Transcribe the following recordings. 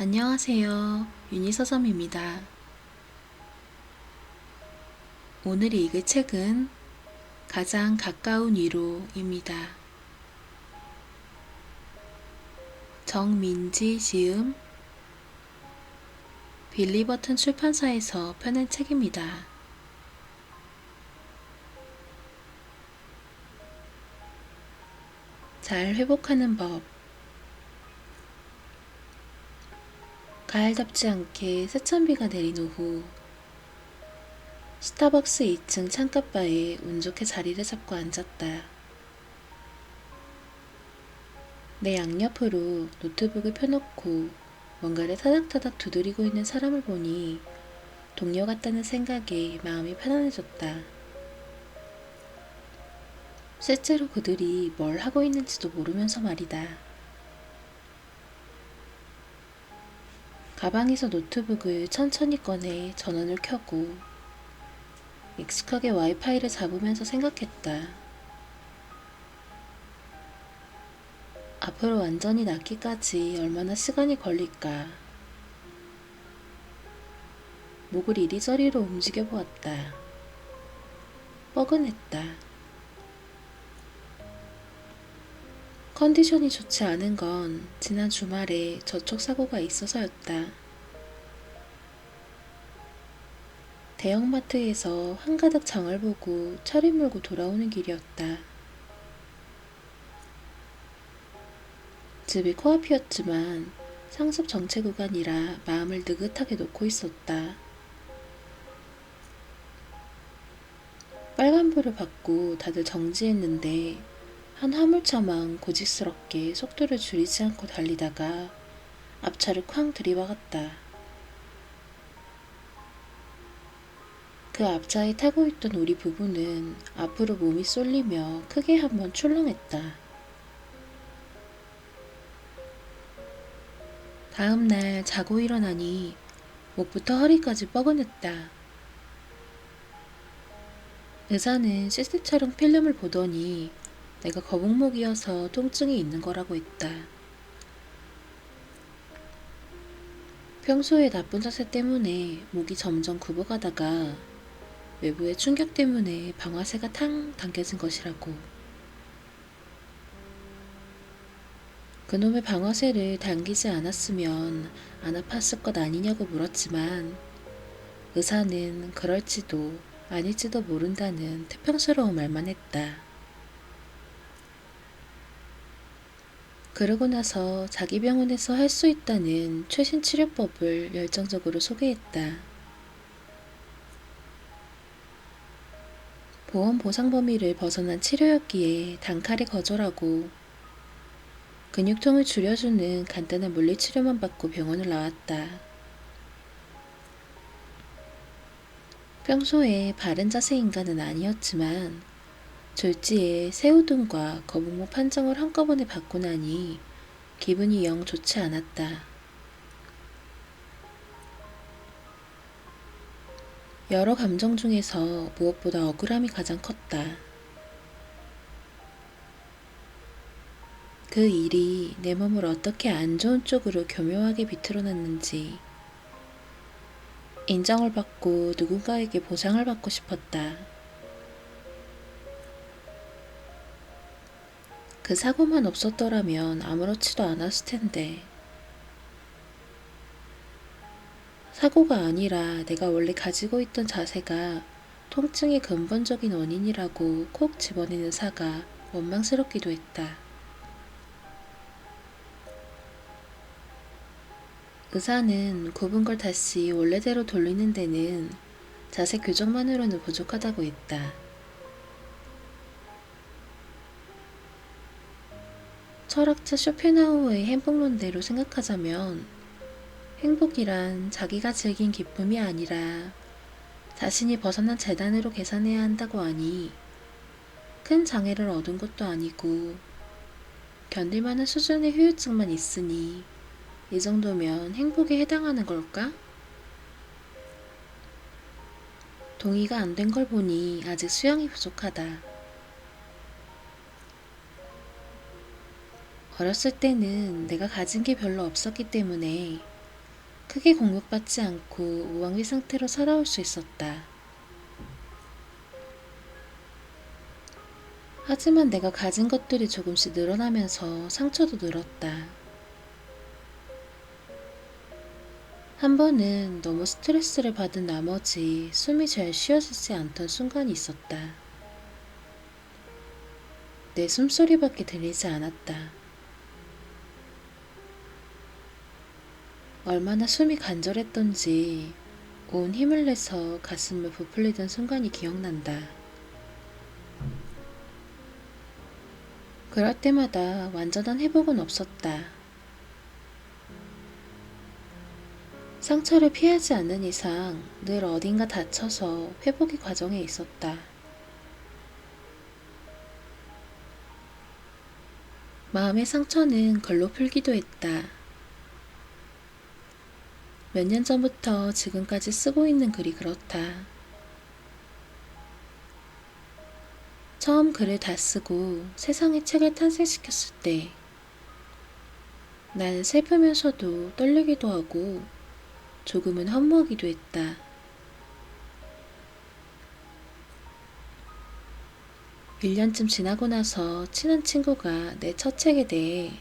안녕하세요. 유니서점입니다. 오늘 읽을 책은 가장 가까운 위로입니다. 정민지 지음, 빌리버튼 출판사에서 펴낸 책입니다. 잘 회복하는 법. 가을답지 않게 세찬비가 내린 오후, 스타벅스 2층 창가바에 운 좋게 자리를 잡고 앉았다. 내 양옆으로 노트북을 펴놓고 뭔가를 타닥타닥 두드리고 있는 사람을 보니 동료 같다는 생각에 마음이 편안해졌다. 실제로 그들이 뭘 하고 있는지도 모르면서 말이다. 가방에서 노트북을 천천히 꺼내 전원을 켜고 익숙하게 와이파이를 잡으면서 생각했다. 앞으로 완전히 낫기까지 얼마나 시간이 걸릴까. 목을 이리저리로 움직여 보았다. 뻐근했다. 컨디션이 좋지 않은 건 지난 주말에 저촉 사고가 있어서였다. 대형마트에서 한가득 장을 보고 차를 몰고 돌아오는 길이었다. 집이 코앞이었지만 상습 정체 구간이라 마음을 느긋하게 놓고 있었다. 빨간불을 받고 다들 정지했는데 한 화물차만 고집스럽게 속도를 줄이지 않고 달리다가 앞차를 쾅 들이박았다. 그 앞차에 타고 있던 우리 부부는 앞으로 몸이 쏠리며 크게 한번 출렁했다. 다음날 자고 일어나니 목부터 허리까지 뻐근했다. 의사는 CT 촬영 필름을 보더니 내가 거북목이어서 통증이 있는 거라고 했다. 평소에 나쁜 자세 때문에 목이 점점 굽어가다가 외부의 충격 때문에 방아쇠가 탕 당겨진 것이라고. 그놈의 방아쇠를 당기지 않았으면 안 아팠을 것 아니냐고 물었지만 의사는 그럴지도 아닐지도 모른다는 태평스러운 말만 했다. 그러고 나서 자기 병원에서 할 수 있다는 최신 치료법을 열정적으로 소개했다. 보험 보상 범위를 벗어난 치료였기에 단칼에 거절하고 근육통을 줄여주는 간단한 물리치료만 받고 병원을 나왔다. 평소에 바른 자세 인간은 아니었지만 졸지에 새우등과 거북목 판정을 한꺼번에 받고 나니 기분이 영 좋지 않았다. 여러 감정 중에서 무엇보다 억울함이 가장 컸다. 그 일이 내 몸을 어떻게 안 좋은 쪽으로 교묘하게 비틀어놨는지 인정을 받고 누군가에게 보상을 받고 싶었다. 그 사고만 없었더라면 아무렇지도 않았을 텐데. 사고가 아니라 내가 원래 가지고 있던 자세가 통증의 근본적인 원인이라고 콕 집어낸 의사가 원망스럽기도 했다. 의사는 굽은 걸 다시 원래대로 돌리는 데는 자세 교정만으로는 부족하다고 했다. 철학자 쇼펜하우어의 행복론대로 생각하자면 행복이란 자기가 즐긴 기쁨이 아니라 자신이 벗어난 재단으로 계산해야 한다고 하니 큰 장애를 얻은 것도 아니고 견딜만한 수준의 후유증만 있으니 이 정도면 행복에 해당하는 걸까? 동의가 안 된 걸 보니 아직 수양이 부족하다. 어렸을 때는 내가 가진 게 별로 없었기 때문에 크게 공격받지 않고 무방비 상태로 살아올 수 있었다. 하지만 내가 가진 것들이 조금씩 늘어나면서 상처도 늘었다. 한 번은 너무 스트레스를 받은 나머지 숨이 잘 쉬어지지 않던 순간이 있었다. 내 숨소리밖에 들리지 않았다. 얼마나 숨이 간절했던지 온 힘을 내서 가슴을 부풀리던 순간이 기억난다. 그럴 때마다 완전한 회복은 없었다. 상처를 피하지 않는 이상 늘 어딘가 다쳐서 회복의 과정에 있었다. 마음의 상처는 글로 풀기도 했다. 몇 년 전부터 지금까지 쓰고 있는 글이 그렇다. 처음 글을 다 쓰고 세상에 책을 탄생시켰을 때 나는 슬프면서도 떨리기도 하고 조금은 허무하기도 했다. 1년쯤 지나고 나서 친한 친구가 내 첫 책에 대해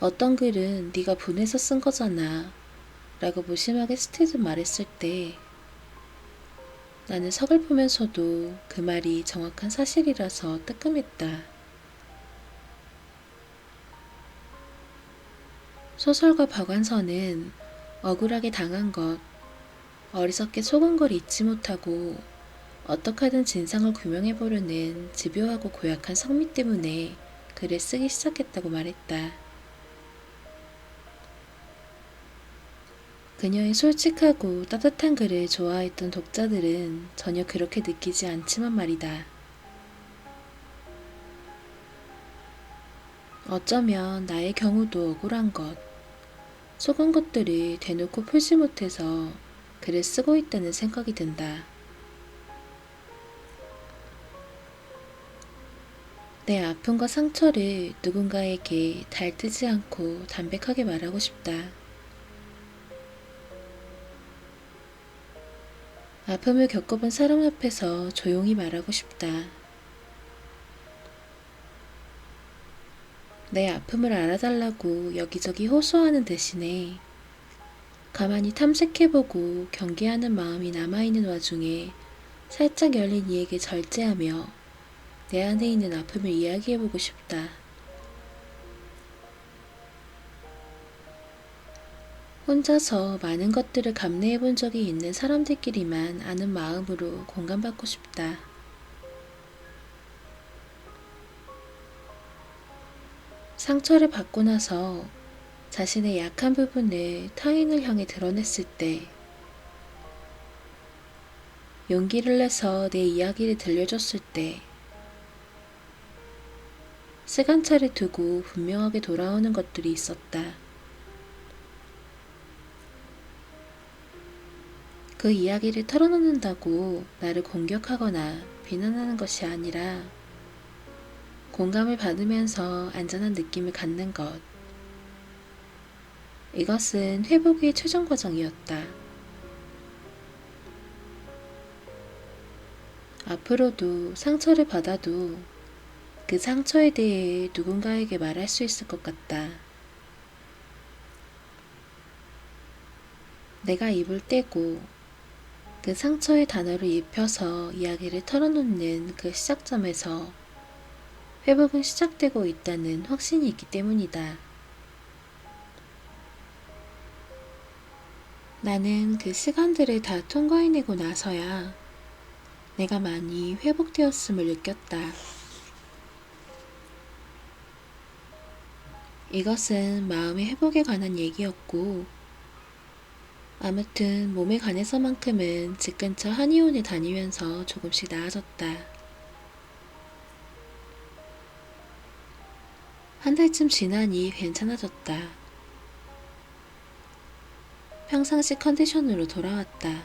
어떤 글은 네가 분해서 쓴 거잖아 라고 무심하게 스티듯 말했을 때 나는 서글프면서도 그 말이 정확한 사실이라서 뜨끔했다. 소설가 박완서는 억울하게 당한 것, 어리석게 속은 걸 잊지 못하고 어떻게든 진상을 규명해보려는 집요하고 고약한 성미 때문에 글을 쓰기 시작했다고 말했다. 그녀의 솔직하고 따뜻한 글을 좋아했던 독자들은 전혀 그렇게 느끼지 않지만 말이다. 어쩌면 나의 경우도 억울한 것, 속은 것들을 대놓고 풀지 못해서 글을 쓰고 있다는 생각이 든다. 내 아픔과 상처를 누군가에게 달뜨지 않고 담백하게 말하고 싶다. 아픔을 겪어본 사람 앞에서 조용히 말하고 싶다. 내 아픔을 알아달라고 여기저기 호소하는 대신에 가만히 탐색해보고 경계하는 마음이 남아있는 와중에 살짝 열린 이에게 절제하며 내 안에 있는 아픔을 이야기해보고 싶다. 혼자서 많은 것들을 감내해본 적이 있는 사람들끼리만 아는 마음으로 공감받고 싶다. 상처를 받고 나서 자신의 약한 부분을 타인을 향해 드러냈을 때, 용기를 내서 내 이야기를 들려줬을 때, 시간차를 두고 분명하게 돌아오는 것들이 있었다. 그 이야기를 털어놓는다고 나를 공격하거나 비난하는 것이 아니라 공감을 받으면서 안전한 느낌을 갖는 것. 이것은 회복의 최종 과정이었다. 앞으로도 상처를 받아도 그 상처에 대해 누군가에게 말할 수 있을 것 같다. 내가 입을 떼고 그 상처의 단어를 입혀서 이야기를 털어놓는 그 시작점에서 회복은 시작되고 있다는 확신이 있기 때문이다. 나는 그 시간들을 다 통과해내고 나서야 내가 많이 회복되었음을 느꼈다. 이것은 마음의 회복에 관한 얘기였고, 아무튼 몸에 관해서만큼은 집 근처 한의원에 다니면서 조금씩 나아졌다. 한 달쯤 지나니 괜찮아졌다. 평상시 컨디션으로 돌아왔다.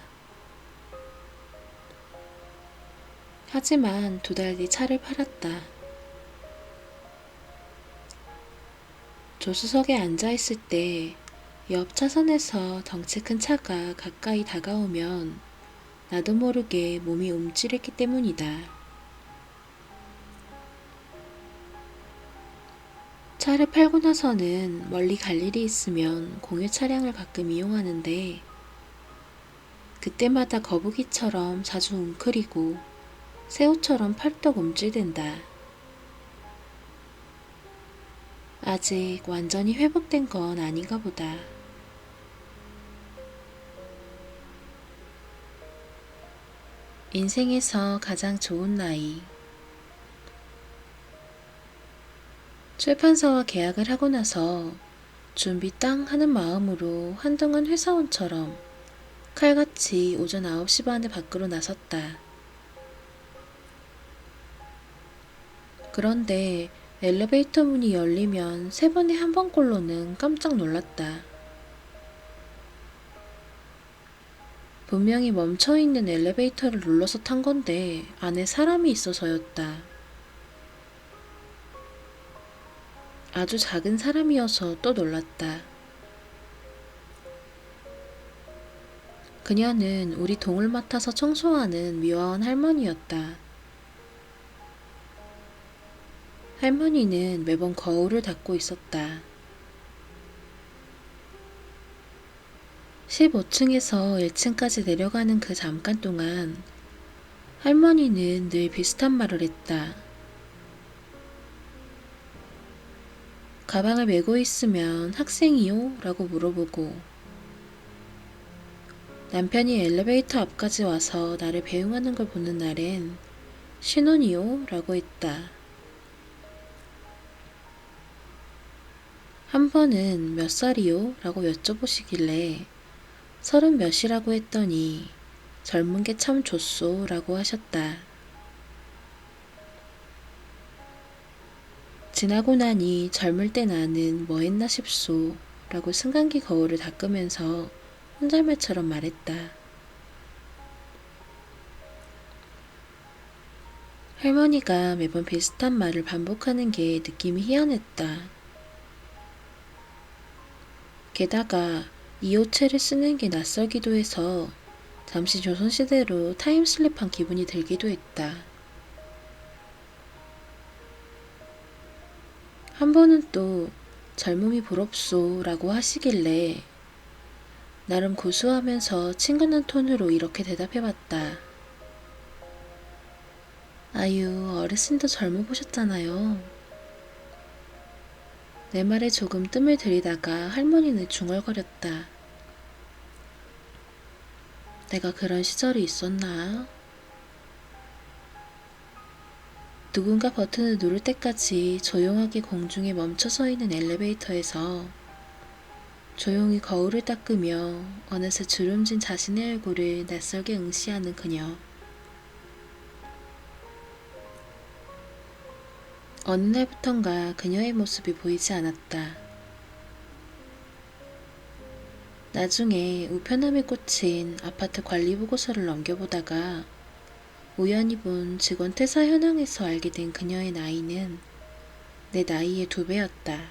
하지만 2달 뒤 차를 팔았다. 조수석에 앉아있을 때 옆 차선에서 덩치 큰 차가 가까이 다가오면 나도 모르게 몸이 움찔했기 때문이다. 차를 팔고 나서는 멀리 갈 일이 있으면 공유 차량을 가끔 이용하는데 그때마다 거북이처럼 자주 웅크리고 새우처럼 팔떡 움찔댄다. 아직 완전히 회복된 건 아닌가 보다. 인생에서 가장 좋은 나이. 출판사와 계약을 하고 나서 준비 땅 하는 마음으로 한동안 회사원처럼 칼같이 오전 9시 반에 밖으로 나섰다. 그런데 엘리베이터 문이 열리면 3번에 한 번꼴로는 깜짝 놀랐다. 분명히 멈춰있는 엘리베이터를 눌러서 탄 건데 안에 사람이 있어서였다. 아주 작은 사람이어서 또 놀랐다. 그녀는 우리 동을 맡아서 청소하는 미화원 할머니였다. 할머니는 매번 거울을 닦고 있었다. 15층에서 1층까지 내려가는 그 잠깐 동안 할머니는 늘 비슷한 말을 했다. 가방을 메고 있으면 학생이요? 라고 물어보고 남편이 엘리베이터 앞까지 와서 나를 배웅하는 걸 보는 날엔 신혼이요? 라고 했다. 한 번은 몇 살이요? 라고 여쭤보시길래 30몇이라고 했더니 젊은 게 참 좋소 라고 하셨다. 지나고 나니 젊을 때 나는 뭐 했나 싶소 라고 승강기 거울을 닦으면서 혼잣말처럼 말했다. 할머니가 매번 비슷한 말을 반복하는 게 느낌이 희한했다. 게다가 이 옷체를 쓰는 게 낯설기도 해서 잠시 조선시대로 타임슬립한 기분이 들기도 했다. 한 번은 또 젊음이 부럽소 라고 하시길래 나름 고수하면서 친근한 톤으로 이렇게 대답해봤다. 아유, 어르신도 젊어 보셨잖아요. 내 말에 조금 뜸을 들이다가 할머니는 중얼거렸다. 내가 그런 시절이 있었나? 누군가 버튼을 누를 때까지 조용하게 공중에 멈춰서 있는 엘리베이터에서 조용히 거울을 닦으며 어느새 주름진 자신의 얼굴을 낯설게 응시하는 그녀. 어느 날부턴가 그녀의 모습이 보이지 않았다. 나중에 우편함에 꽂힌 아파트 관리 보고서를 넘겨보다가 우연히 본 직원 퇴사 현황에서 알게 된 그녀의 나이는 내 나이의 2배였다.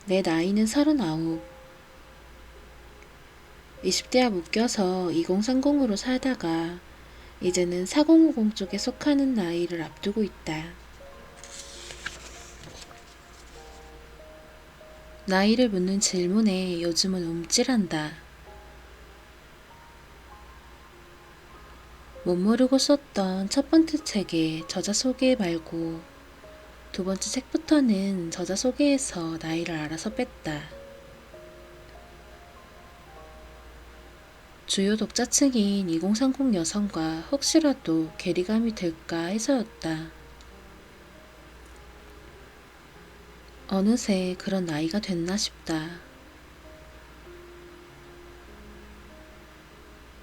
내 나이는 39. 20대와 묶여서 2030으로 살다가 이제는 4050 쪽에 속하는 나이를 앞두고 있다. 나이를 묻는 질문에 요즘은 움찔한다. 못 모르고 썼던 첫 번째 책의 저자 소개 말고 두 번째 책부터는 저자 소개에서 나이를 알아서 뺐다. 주요 독자층인 2030 여성과 혹시라도 괴리감이 될까 해서였다. 어느새 그런 나이가 됐나 싶다.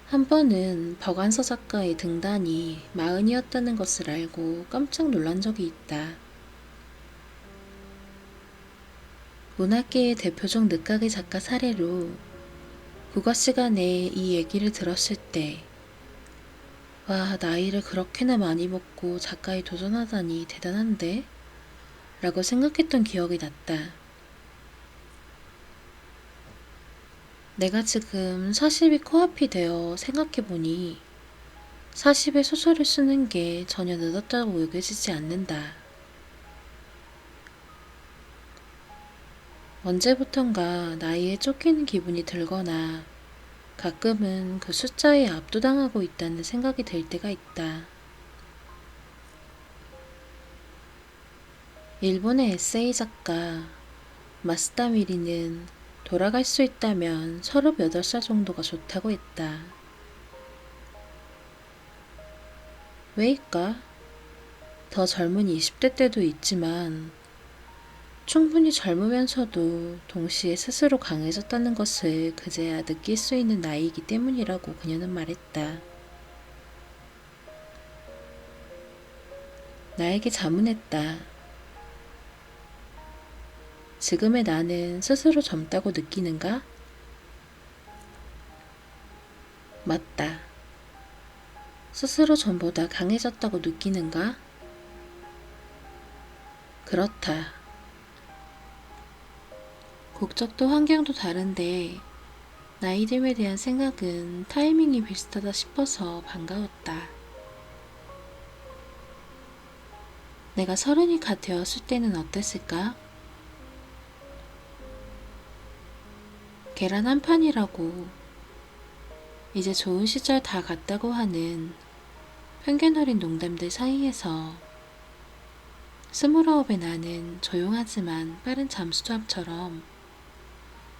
한 번은 박완서 작가의 등단이 40이었다는 것을 알고 깜짝 놀란 적이 있다. 문학계의 대표적 늦가기 작가 사례로 국어 시간에 이 얘기를 들었을 때 와, 나이를 그렇게나 많이 먹고 작가에 도전하다니 대단한데? 라고 생각했던 기억이 났다. 내가 지금 40이 코앞이 되어 생각해보니 40에 소설을 쓰는 게 전혀 늦었다고 여겨지지 않는다. 언제부턴가 나이에 쫓기는 기분이 들거나 가끔은 그 숫자에 압도당하고 있다는 생각이 들 때가 있다. 일본의 에세이 작가 마스다 미리는 돌아갈 수 있다면 38살 정도가 좋다고 했다. 왜일까? 더 젊은 20대 때도 있지만 충분히 젊으면서도 동시에 스스로 강해졌다는 것을 그제야 느낄 수 있는 나이이기 때문이라고 그녀는 말했다. 나에게 자문했다. 지금의 나는 스스로 젊다고 느끼는가? 맞다. 스스로 전보다 강해졌다고 느끼는가? 그렇다. 국적도 환경도 다른데 나이듦에 대한 생각은 타이밍이 비슷하다 싶어서 반가웠다. 내가 30이 갓 되었을 때는 어땠을까? 계란 한 판이라고 이제 좋은 시절 다 갔다고 하는 편견 어린 농담들 사이에서 29의 나는 조용하지만 빠른 잠수함처럼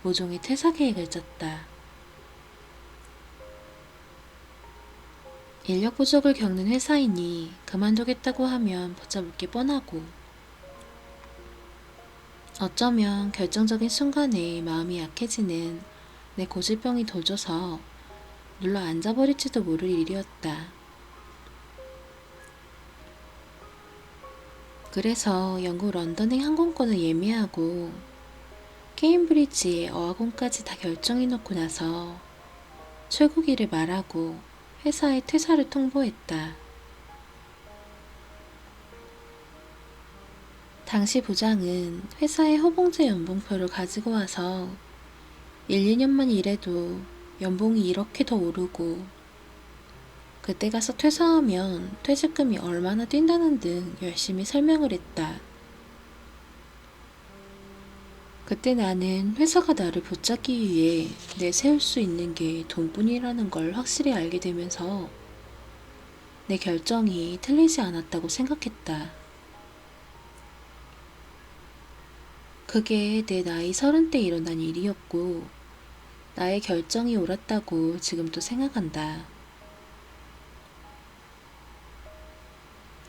모종의 퇴사 계획을 짰다. 인력 부족을 겪는 회사이니 그만두겠다고 하면 붙잡을 게 뻔하고 어쩌면 결정적인 순간에 마음이 약해지는 내 고질병이 도져서 눌러 앉아버릴지도 모를 일이었다. 그래서 영국 런던행 항공권을 예매하고 케임브리지의 어학원까지 다 결정해놓고 나서 출국일을 말하고 회사에 퇴사를 통보했다. 당시 부장은 회사의 허봉제 연봉표를 가지고 와서 1, 2년만 일해도 연봉이 이렇게 더 오르고 그때 가서 퇴사하면 퇴직금이 얼마나 뛴다는 등 열심히 설명을 했다. 그때 나는 회사가 나를 붙잡기 위해 내세울 수 있는 게 돈뿐이라는 걸 확실히 알게 되면서 내 결정이 틀리지 않았다고 생각했다. 그게 내 나이 30대 일어난 일이었고 나의 결정이 옳았다고 지금도 생각한다.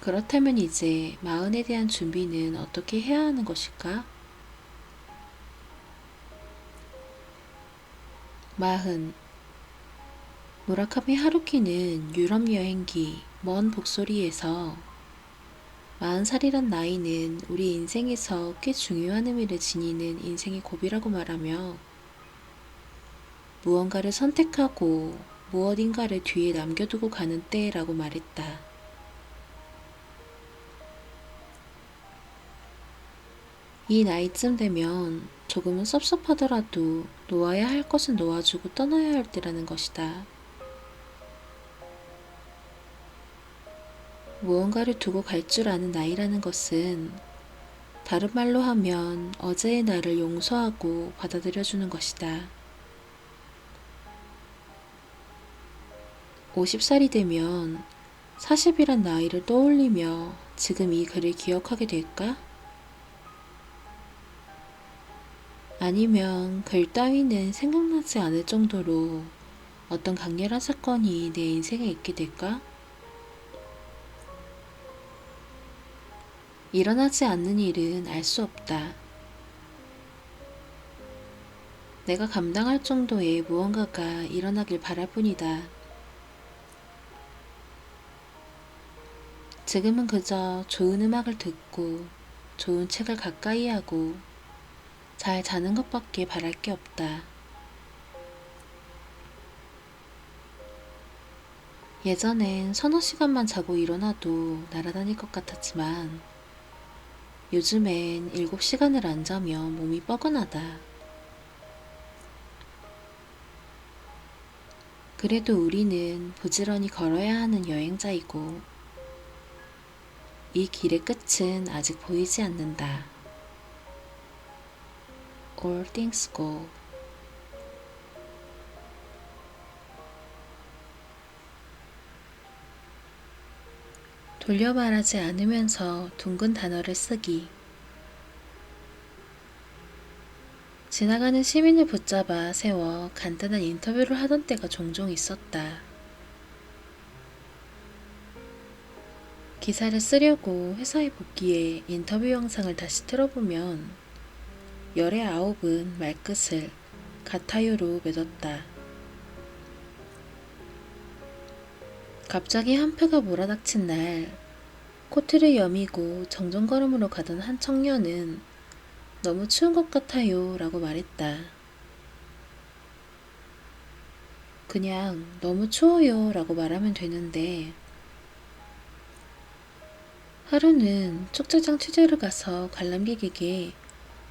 그렇다면 이제 마흔에 대한 준비는 어떻게 해야 하는 것일까? 마흔. 무라카미 하루키는 유럽 여행기 먼 북소리에서 40살이란 나이는 우리 인생에서 꽤 중요한 의미를 지니는 인생의 고비라고 말하며 무언가를 선택하고 무엇인가를 뒤에 남겨두고 가는 때라고 말했다. 이 나이쯤 되면 조금은 섭섭하더라도 놓아야 할 것은 놓아주고 떠나야 할 때라는 것이다. 무언가를 두고 갈 줄 아는 나이라는 것은 다른 말로 하면 어제의 나를 용서하고 받아들여주는 것이다. 50살이 되면 40이란 나이를 떠올리며 지금 이 글을 기억하게 될까? 아니면 글 따위는 생각나지 않을 정도로 어떤 강렬한 사건이 내 인생에 있게 될까? 일어나지 않는 일은 알 수 없다. 내가 감당할 정도의 무언가가 일어나길 바랄 뿐이다. 지금은 그저 좋은 음악을 듣고 좋은 책을 가까이 하고 잘 자는 것밖에 바랄 게 없다. 예전엔 서너 시간만 자고 일어나도 날아다닐 것 같았지만 요즘엔 7시간을 안 자면 몸이 뻐근하다. 그래도 우리는 부지런히 걸어야 하는 여행자이고 이 길의 끝은 아직 보이지 않는다. All things go. 돌려 말하지 않으면서 둥근 단어를 쓰기. 지나가는 시민을 붙잡아 세워 간단한 인터뷰를 하던 때가 종종 있었다. 기사를 쓰려고 회사에 복귀해 인터뷰 영상을 다시 틀어보면 열의 9은 말끝을 같아요로 맺었다. 갑자기 한파가 몰아닥친 날 코트를 여미고 정정걸음으로 가던 한 청년은 너무 추운 것 같아요 라고 말했다. 그냥 너무 추워요 라고 말하면 되는데 하루는 축제장 취재를 가서 관람객에게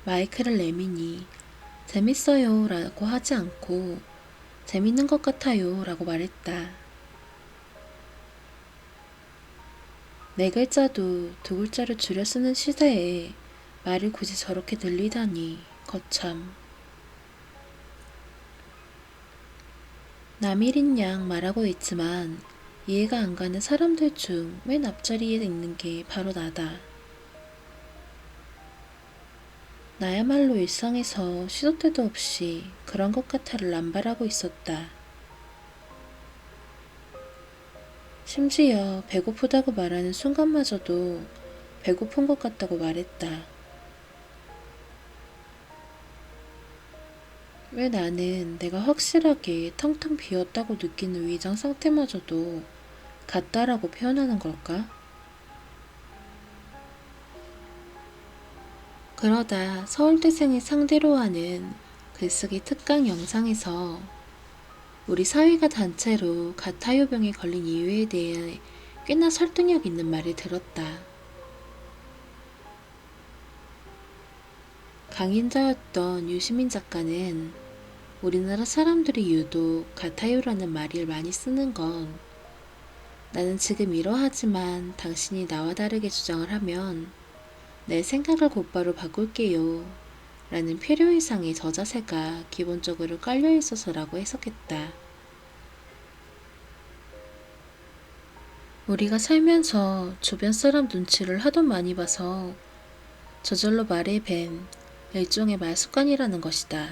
마이크를 내미니 재밌어요 라고 하지 않고 재밌는 것 같아요 라고 말했다. 네 글자도 두 글자를 줄여 쓰는 시대에 말을 굳이 저렇게 늘리다니 거참. 남일인 양 말하고 있지만 이해가 안 가는 사람들 중 맨 앞자리에 있는 게 바로 나다. 나야말로 일상에서 시도 때도 없이 그런 것 같아를 남발하고 있었다. 심지어 배고프다고 말하는 순간마저도 배고픈 것 같다고 말했다. 왜 나는 내가 확실하게 텅텅 비었다고 느끼는 위장 상태마저도 같다라고 표현하는 걸까? 그러다 서울대생을 상대로 하는 글쓰기 특강 영상에서 우리 사회가 단체로 가타요병에 걸린 이유에 대해 꽤나 설득력 있는 말을 들었다. 강인자였던 유시민 작가는 우리나라 사람들이 유독 가타요라는 말을 많이 쓰는 건 나는 지금 이러하지만 당신이 나와 다르게 주장을 하면 내 생각을 곧바로 바꿀게요 라는 필요이상의 저자세가 기본적으로 깔려있어서라고 해석했다. 우리가 살면서 주변 사람 눈치를 하도 많이 봐서 저절로 말에 밴 일종의 말습관이라는 것이다.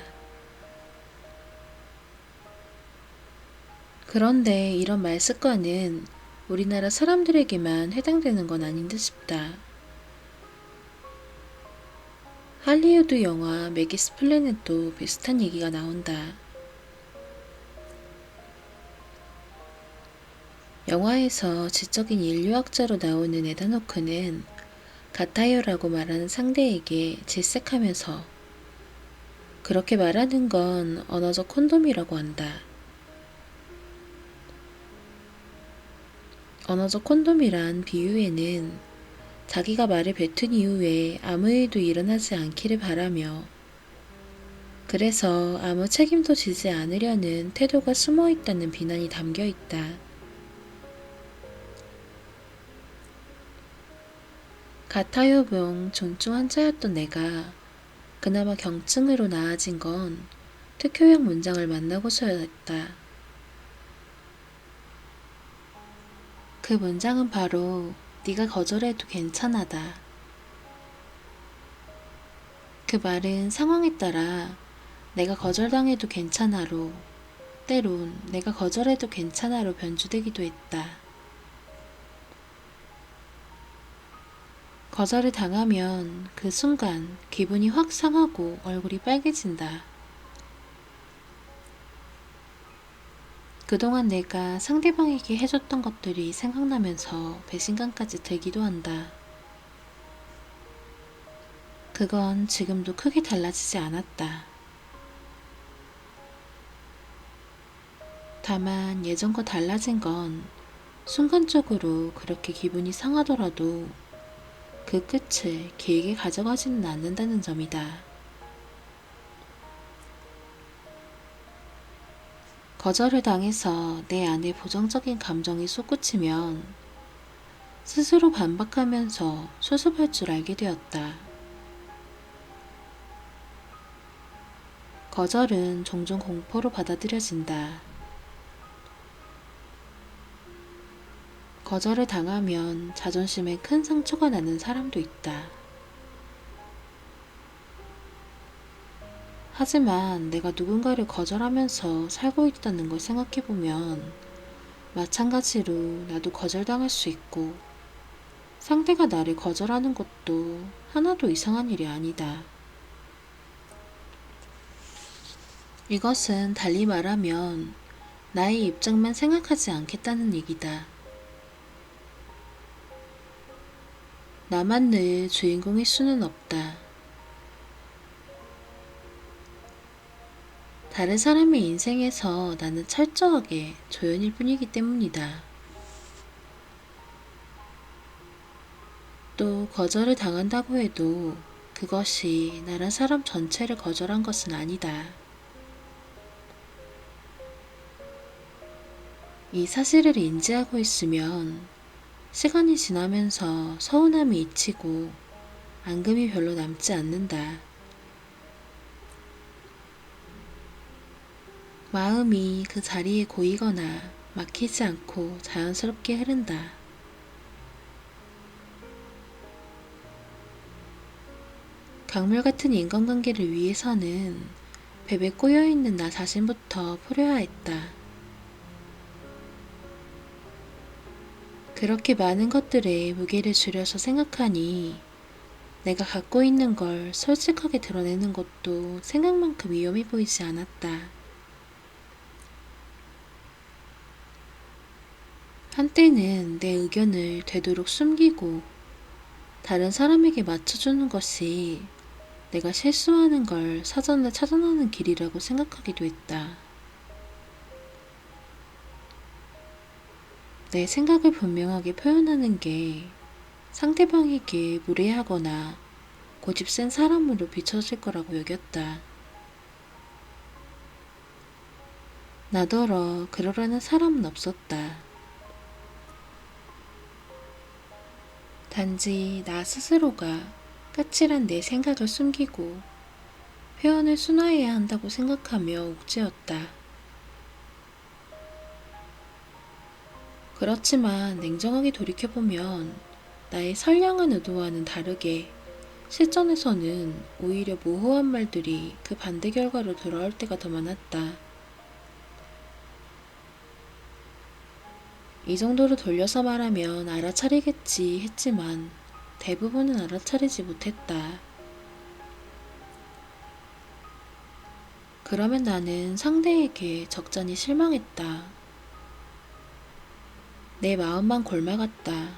그런데 이런 말습관은 우리나라 사람들에게만 해당되는 건 아닌 듯 싶다. 할리우드 영화 매기스 플래닛도 비슷한 얘기가 나온다. 영화에서 지적인 인류학자로 나오는 에단 호크는 같아요라고 말하는 상대에게 질색하면서 그렇게 말하는 건 언어적 콘돔이라고 한다. 언어적 콘돔이란 비유에는 자기가 말을 뱉은 이후에 아무 일도 일어나지 않기를 바라며 그래서 아무 책임도 지지 않으려는 태도가 숨어 있다는 비난이 담겨 있다. 가타요병 중증 환자였던 내가 그나마 경증으로 나아진 건 특효약 문장을 만나고서였다. 그 문장은 바로 네가 거절해도 괜찮아다. 그 말은 상황에 따라 내가 거절당해도 괜찮아로 때론 내가 거절해도 괜찮아로 변주되기도 했다. 거절을 당하면 그 순간 기분이 확 상하고 얼굴이 빨개진다. 그동안 내가 상대방에게 해줬던 것들이 생각나면서 배신감까지 들기도 한다. 그건 지금도 크게 달라지지 않았다. 다만 예전과 달라진 건 순간적으로 그렇게 기분이 상하더라도 그 끝을 길게 가져가지는 않는다는 점이다. 거절을 당해서 내 안에 부정적인 감정이 솟구치면 스스로 반박하면서 수습할 줄 알게 되었다. 거절은 종종 공포로 받아들여진다. 거절을 당하면 자존심에 큰 상처가 나는 사람도 있다. 하지만 내가 누군가를 거절하면서 살고 있다는 걸 생각해보면 마찬가지로 나도 거절당할 수 있고 상대가 나를 거절하는 것도 하나도 이상한 일이 아니다. 이것은 달리 말하면 나의 입장만 생각하지 않겠다는 얘기다. 나만 늘 주인공일 수는 없다. 다른 사람의 인생에서 나는 철저하게 조연일 뿐이기 때문이다. 또 거절을 당한다고 해도 그것이 나란 사람 전체를 거절한 것은 아니다. 이 사실을 인지하고 있으면 시간이 지나면서 서운함이 잊히고 앙금이 별로 남지 않는다. 마음이 그 자리에 고이거나 막히지 않고 자연스럽게 흐른다. 강물 같은 인간관계를 위해서는 뱀에 꼬여있는 나 자신부터 풀어야 했다. 그렇게 많은 것들에 무게를 줄여서 생각하니 내가 갖고 있는 걸 솔직하게 드러내는 것도 생각만큼 위험해 보이지 않았다. 한때는 내 의견을 되도록 숨기고 다른 사람에게 맞춰주는 것이 내가 실수하는 걸 사전에 차단하는 길이라고 생각하기도 했다. 내 생각을 분명하게 표현하는 게 상대방에게 무례하거나 고집 센 사람으로 비춰질 거라고 여겼다. 나더러 그러려는 사람은 없었다. 단지 나 스스로가 까칠한 내 생각을 숨기고 표현을 순화해야 한다고 생각하며 옥죄었다. 그렇지만 냉정하게 돌이켜보면 나의 선량한 의도와는 다르게 실전에서는 오히려 모호한 말들이 그 반대 결과로 돌아올 때가 더 많았다. 이 정도로 돌려서 말하면 알아차리겠지 했지만 대부분은 알아차리지 못했다. 그러면 나는 상대에게 적잖이 실망했다. 내 마음만 골마갔다.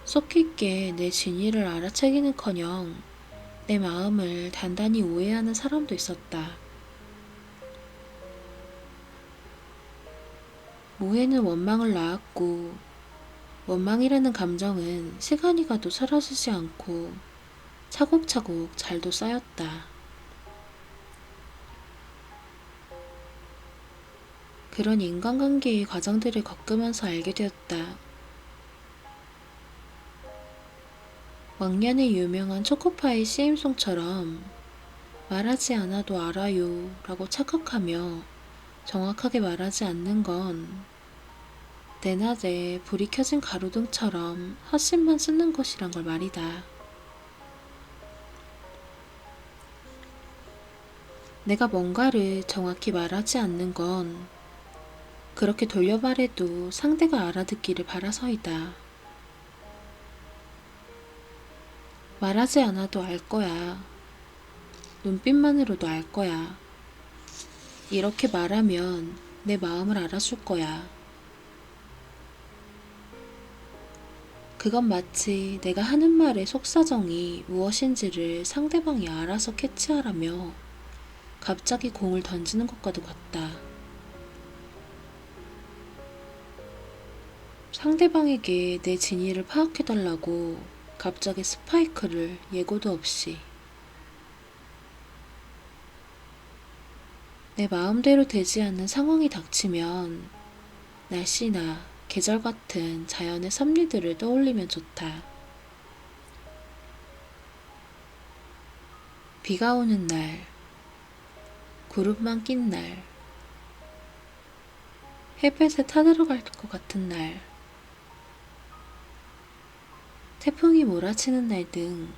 속 깊게 내 진위를 알아채기는커녕 내 마음을 단단히 오해하는 사람도 있었다. 오해는 원망을 낳았고 원망이라는 감정은 시간이 가도 사라지지 않고 차곡차곡 잘도 쌓였다. 그런 인간관계의 과정들을 겪으면서 알게 되었다. 왕년에 유명한 초코파이 CM송처럼 말하지 않아도 알아요 라고 착각하며 정확하게 말하지 않는 건 내 날에 불이 켜진 가로등처럼 헛심만 쓰는 것이란 걸 말이다. 내가 뭔가를 정확히 말하지 않는 건 그렇게 돌려 말해도 상대가 알아듣기를 바라서이다. 말하지 않아도 알 거야. 눈빛만으로도 알 거야. 이렇게 말하면 내 마음을 알아줄 거야. 그건 마치 내가 하는 말의 속사정이 무엇인지를 상대방이 알아서 캐치하라며 갑자기 공을 던지는 것과도 같다. 상대방에게 내 진위를 파악해달라고 갑자기 스파이크를 예고도 없이. 내 마음대로 되지 않는 상황이 닥치면 날씨나 계절 같은 자연의 섭리들을 떠올리면 좋다. 비가 오는 날, 구름만 낀 날, 햇볕에 타들어갈 것 같은 날, 태풍이 몰아치는 날 등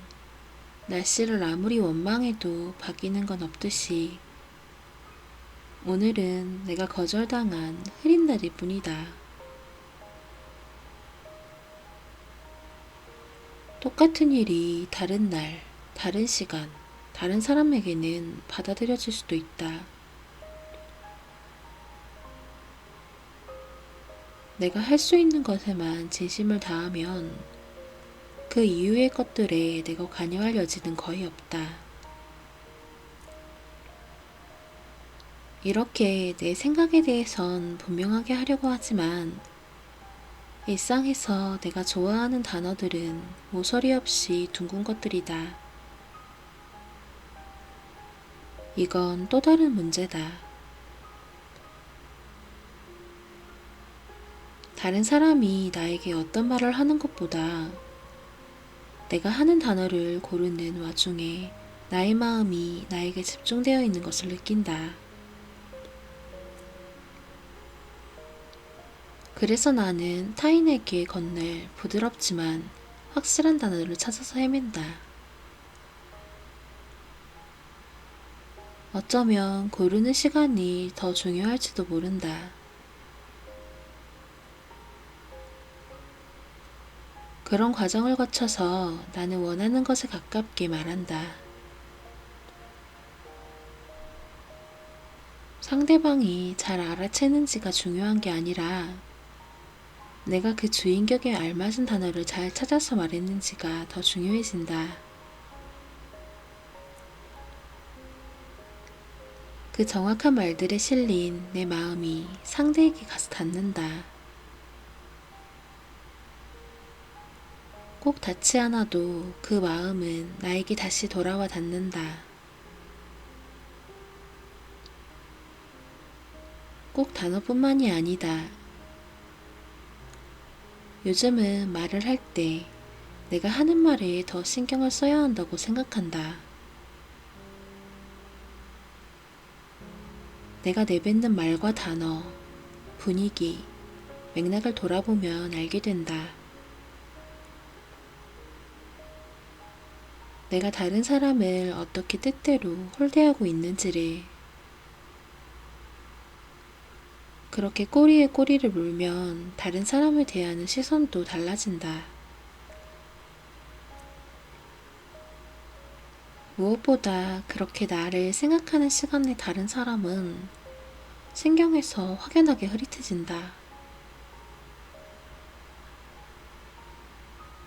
날씨를 아무리 원망해도 바뀌는 건 없듯이 오늘은 내가 거절당한 흐린 날일 뿐이다. 똑같은 일이 다른 날, 다른 시간, 다른 사람에게는 받아들여질 수도 있다. 내가 할 수 있는 것에만 진심을 다하면 그 이후의 것들에 내가 관여할 여지는 거의 없다. 이렇게 내 생각에 대해선 분명하게 하려고 하지만 일상에서 내가 좋아하는 단어들은 모서리 없이 둥근 것들이다. 이건 또 다른 문제다. 다른 사람이 나에게 어떤 말을 하는 것보다 내가 하는 단어를 고르는 와중에 나의 마음이 나에게 집중되어 있는 것을 느낀다. 그래서 나는 타인에게 건넬 부드럽지만 확실한 단어를 찾아서 헤맨다. 어쩌면 고르는 시간이 더 중요할지도 모른다. 그런 과정을 거쳐서 나는 원하는 것에 가깝게 말한다. 상대방이 잘 알아채는지가 중요한 게 아니라 내가 그 주인격에 알맞은 단어를 잘 찾아서 말했는지가 더 중요해진다. 그 정확한 말들에 실린 내 마음이 상대에게 가서 닿는다. 꼭 닿지 않아도 그 마음은 나에게 다시 돌아와 닿는다. 꼭 단어뿐만이 아니다. 요즘은 말을 할 때 내가 하는 말에 더 신경을 써야 한다고 생각한다. 내가 내뱉는 말과 단어, 분위기, 맥락을 돌아보면 알게 된다. 내가 다른 사람을 어떻게 뜻대로 홀대하고 있는지를. 그렇게 꼬리에 꼬리를 물면 다른 사람을 대하는 시선도 달라진다. 무엇보다 그렇게 나를 생각하는 시간에 다른 사람은 신경에서 확연하게 흐릿해진다.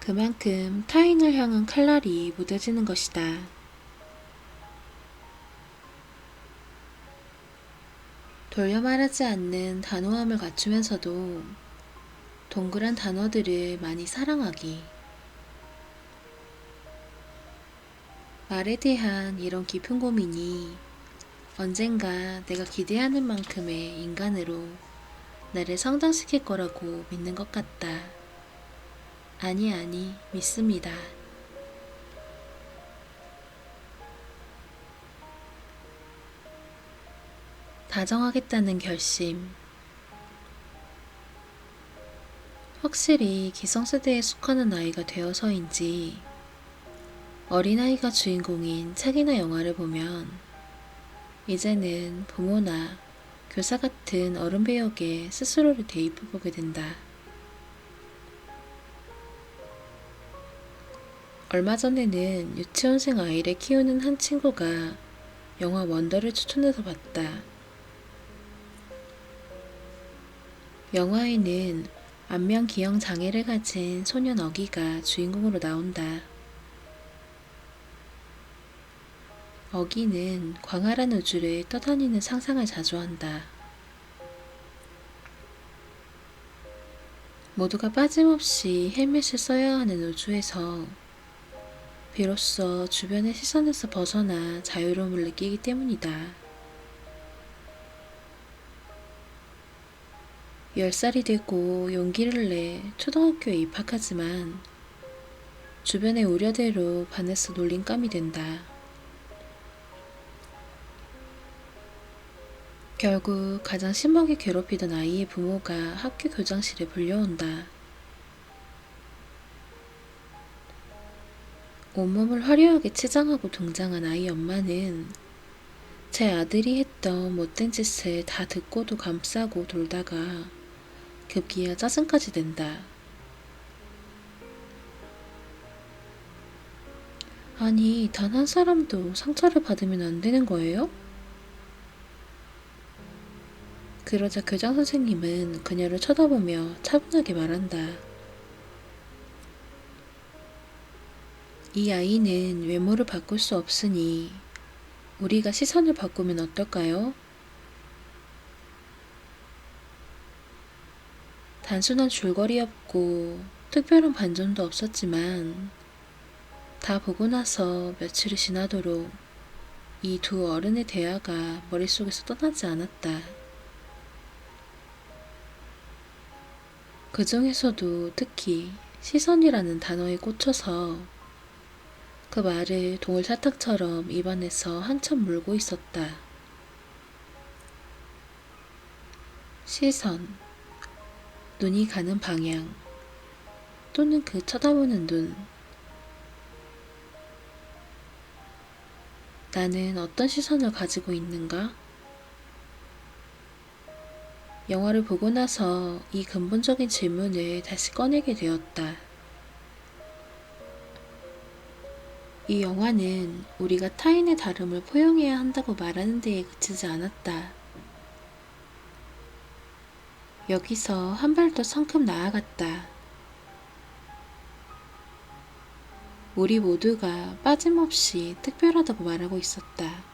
그만큼 타인을 향한 칼날이 무뎌지는 것이다. 돌려 말하지 않는 단호함을 갖추면서도 동그란 단어들을 많이 사랑하기. 말에 대한 이런 깊은 고민이 언젠가 내가 기대하는 만큼의 인간으로 나를 성장시킬 거라고 믿는 것 같다. 아니, 믿습니다. 다정하겠다는 결심. 확실히 기성세대에 속하는 나이가 되어서인지 어린아이가 주인공인 책이나 영화를 보면 이제는 부모나 교사 같은 어른 배역에 스스로를 대입해보게 된다. 얼마 전에는 유치원생 아이를 키우는 한 친구가 영화 원더를 추천해서 봤다. 영화에는 안면 기형 장애를 가진 소년 어기가 주인공으로 나온다. 어기는 광활한 우주를 떠다니는 상상을 자주 한다. 모두가 빠짐없이 헬멧을 써야 하는 우주에서 비로소 주변의 시선에서 벗어나 자유로움을 느끼기 때문이다. 10살이 되고 용기를 내 초등학교에 입학하지만 주변의 우려대로 반에서 놀림감이 된다. 결국 가장 심하게 괴롭히던 아이의 부모가 학교 교장실에 불려온다. 온몸을 화려하게 치장하고 등장한 아이 엄마는 제 아들이 했던 못된 짓을 다 듣고도 감싸고 돌다가 급기야 짜증까지 낸다. 아니, 단 한 사람도 상처를 받으면 안 되는 거예요? 그러자 교장 선생님은 그녀를 쳐다보며 차분하게 말한다. 이 아이는 외모를 바꿀 수 없으니 우리가 시선을 바꾸면 어떨까요? 단순한 줄거리였고 특별한 반전도 없었지만 다 보고 나서 며칠이 지나도록 이 두 어른의 대화가 머릿속에서 떠나지 않았다. 그 중에서도 특히 시선이라는 단어에 꽂혀서 그 말을 동물사탕처럼 입안에서 한참 물고 있었다. 시선, 눈이 가는 방향, 또는 그 쳐다보는 눈. 나는 어떤 시선을 가지고 있는가? 영화를 보고 나서 이 근본적인 질문을 다시 꺼내게 되었다. 이 영화는 우리가 타인의 다름을 포용해야 한다고 말하는 데에 그치지 않았다. 여기서 한 발 더 성큼 나아갔다. 우리 모두가 빠짐없이 특별하다고 말하고 있었다.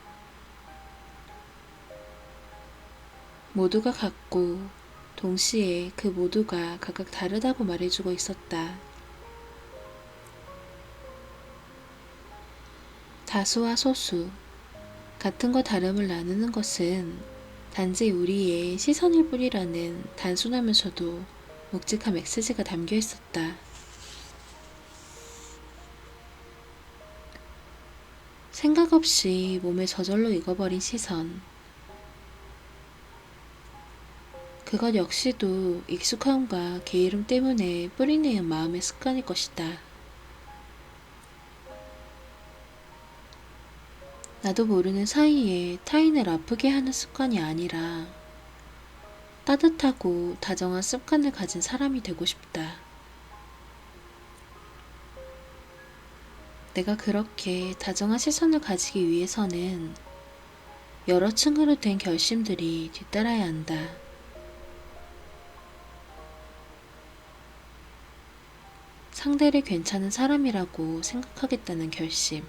모두가 같고 동시에 그 모두가 각각 다르다고 말해주고 있었다. 다수와 소수, 같은 거 다름을 나누는 것은 단지 우리의 시선일 뿐이라는 단순하면서도 묵직한 메시지가 담겨 있었다. 생각 없이 몸에 저절로 익어버린 시선. 그것 역시도 익숙함과 게으름 때문에 뿌리내은 마음의 습관일 것이다. 나도 모르는 사이에 타인을 아프게 하는 습관이 아니라 따뜻하고 다정한 습관을 가진 사람이 되고 싶다. 내가 그렇게 다정한 시선을 가지기 위해서는 여러 층으로 된 결심들이 뒤따라야 한다. 상대를 괜찮은 사람이라고 생각하겠다는 결심.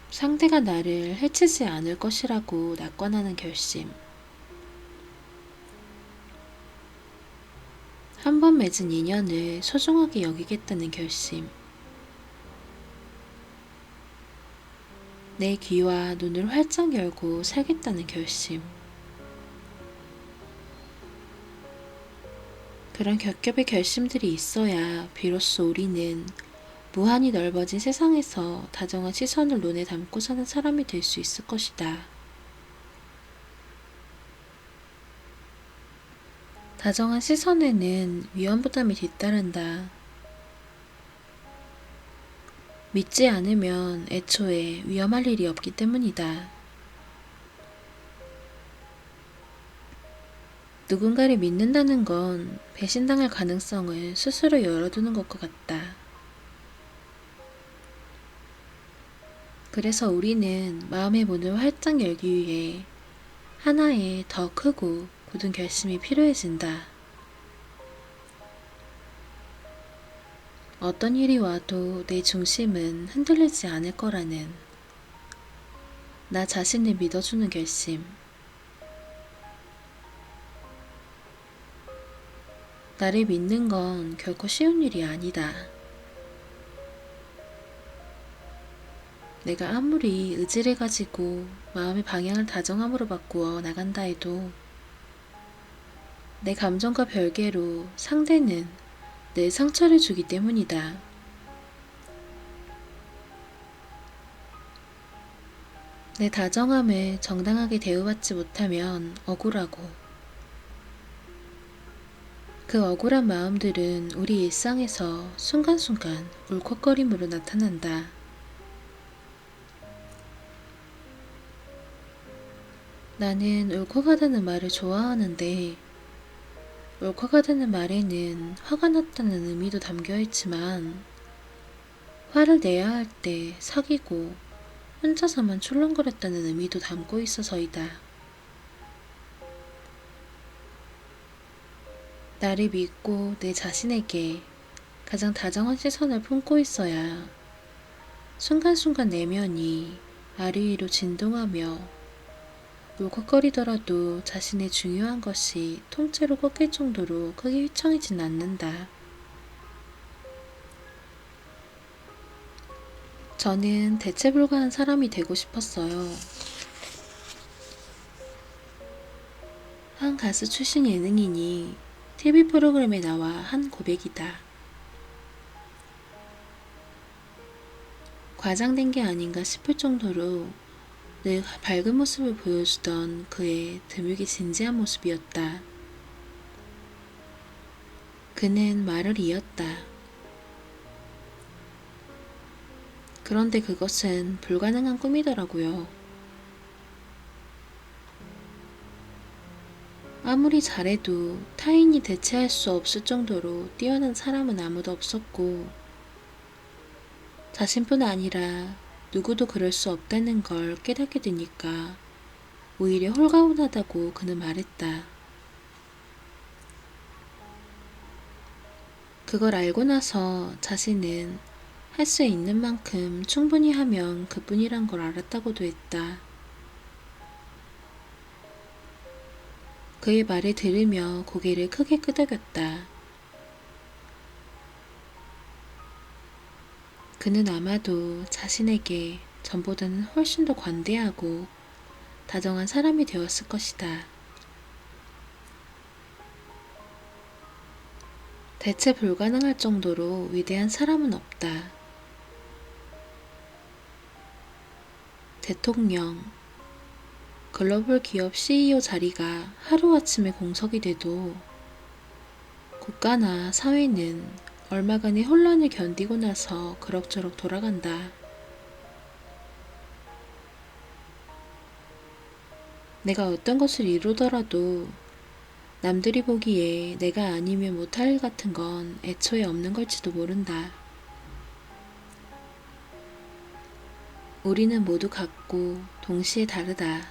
상대가 나를 해치지 않을 것이라고 낙관하는 결심. 한 번 맺은 인연을 소중하게 여기겠다는 결심. 내 귀와 눈을 활짝 열고 살겠다는 결심. 그런 겹겹의 결심들이 있어야 비로소 우리는 무한히 넓어진 세상에서 다정한 시선을 눈에 담고 사는 사람이 될 수 있을 것이다. 다정한 시선에는 위험 부담이 뒤따른다. 믿지 않으면 애초에 위험할 일이 없기 때문이다. 누군가를 믿는다는 건 배신당할 가능성을 스스로 열어두는 것과 같다. 그래서 우리는 마음의 문을 활짝 열기 위해 하나의 더 크고 굳은 결심이 필요해진다. 어떤 일이 와도 내 중심은 흔들리지 않을 거라는 나 자신을 믿어주는 결심. 나를 믿는 건 결코 쉬운 일이 아니다. 내가 아무리 의지를 가지고 마음의 방향을 다정함으로 바꾸어 나간다 해도 내 감정과 별개로 상대는 내 상처를 주기 때문이다. 내 다정함을 정당하게 대우받지 못하면 억울하고 그 억울한 마음들은 우리 일상에서 순간순간 울컥거림으로 나타난다. 나는 울컥하다는 말을 좋아하는데 울컥하다는 말에는 화가 났다는 의미도 담겨있지만 화를 내야 할 때 사귀고 혼자서만 출렁거렸다는 의미도 담고 있어서이다. 나를 믿고 내 자신에게 가장 다정한 시선을 품고 있어야 순간순간 내면이 아리위로 진동하며 울컥거리더라도 자신의 중요한 것이 통째로 꺾일 정도로 크게 휘청이진 않는다. 저는 대체 불가한 사람이 되고 싶었어요. 한 가수 출신 예능인이 TV 프로그램에 나와 한 고백이다. 과장된 게 아닌가 싶을 정도로 늘 밝은 모습을 보여주던 그의 드물게 진지한 모습이었다. 그는 말을 이었다. 그런데 그것은 불가능한 꿈이더라고요. 아무리 잘해도 타인이 대체할 수 없을 정도로 뛰어난 사람은 아무도 없었고 자신뿐 아니라 누구도 그럴 수 없다는 걸 깨닫게 되니까 오히려 홀가분하다고 그는 말했다. 그걸 알고 나서 자신은 할 수 있는 만큼 충분히 하면 그뿐이란 걸 알았다고도 했다. 그의 말을 들으며 고개를 크게 끄덕였다. 그는 아마도 자신에게 전보다는 훨씬 더 관대하고 다정한 사람이 되었을 것이다. 대체 불가능할 정도로 위대한 사람은 없다. 대통령, 글로벌 기업 CEO 자리가 하루아침에 공석이 돼도 국가나 사회는 얼마간의 혼란을 견디고 나서 그럭저럭 돌아간다. 내가 어떤 것을 이루더라도 남들이 보기에 내가 아니면 못할 일 같은 건 애초에 없는 걸지도 모른다. 우리는 모두 같고 동시에 다르다.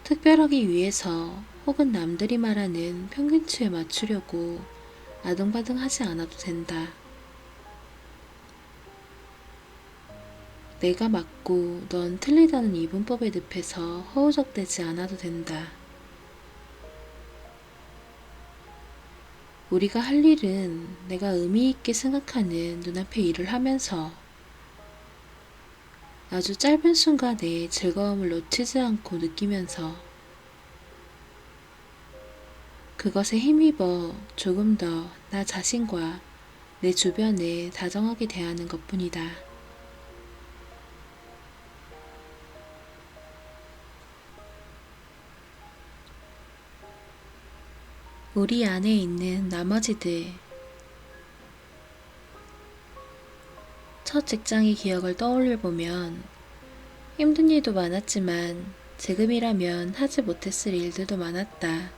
특별하기 위해서 혹은 남들이 말하는 평균치에 맞추려고 아등바등 하지 않아도 된다. 내가 맞고 넌 틀리다는 이분법의 늪에서 허우적대지 않아도 된다. 우리가 할 일은 내가 의미 있게 생각하는 눈앞의 일을 하면서 아주 짧은 순간에 즐거움을 놓치지 않고 느끼면서 그것에 힘입어 조금 더 나 자신과 내 주변을 다정하게 대하는 것뿐이다. 우리 안에 있는 나머지들, 첫 직장의 기억을 떠올려보면 힘든 일도 많았지만 지금이라면 하지 못했을 일들도 많았다.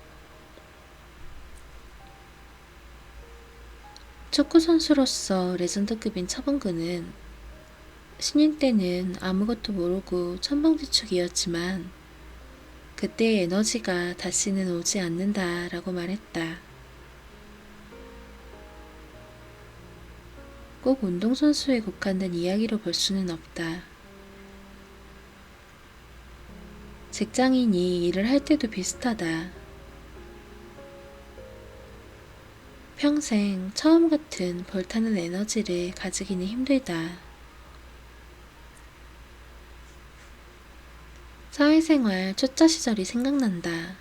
축구선수로서 레전드급인 차범근은 신인 때는 아무것도 모르고 천방지축이었지만 그때의 에너지가 다시는 오지 않는다 라고 말했다. 꼭 운동선수에 국한된 이야기로 볼 수는 없다. 직장인이 일을 할 때도 비슷하다. 평생 처음 같은 불타는 에너지를 가지기는 힘들다. 사회생활 초짜 시절이 생각난다.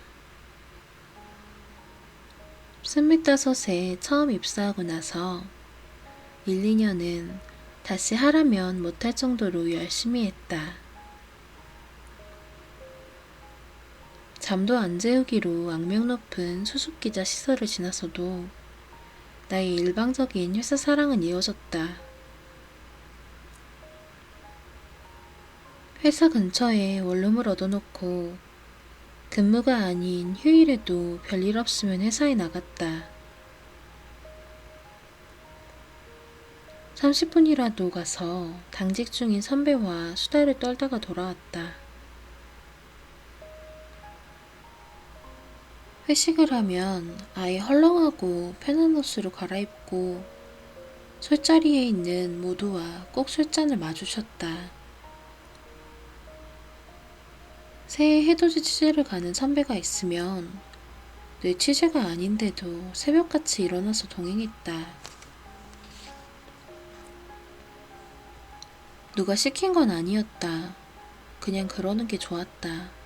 스물다섯에 처음 입사하고 나서 1, 2년은 다시 하라면 못할 정도로 열심히 했다. 잠도 안 재우기로 악명 높은 수습기자 시설을 지나서도 나의 일방적인 회사 사랑은 이어졌다. 회사 근처에 원룸을 얻어놓고 근무가 아닌 휴일에도 별일 없으면 회사에 나갔다. 30분이라도 가서 당직 중인 선배와 수다를 떨다가 돌아왔다. 회식을 하면 아예 헐렁하고 편한 옷으로 갈아입고 술자리에 있는 모두와 꼭 술잔을 마주쳤다. 새해 해돋이 취재를 가는 선배가 있으면 내 취재가 아닌데도 새벽같이 일어나서 동행했다. 누가 시킨 건 아니었다. 그냥 그러는 게 좋았다.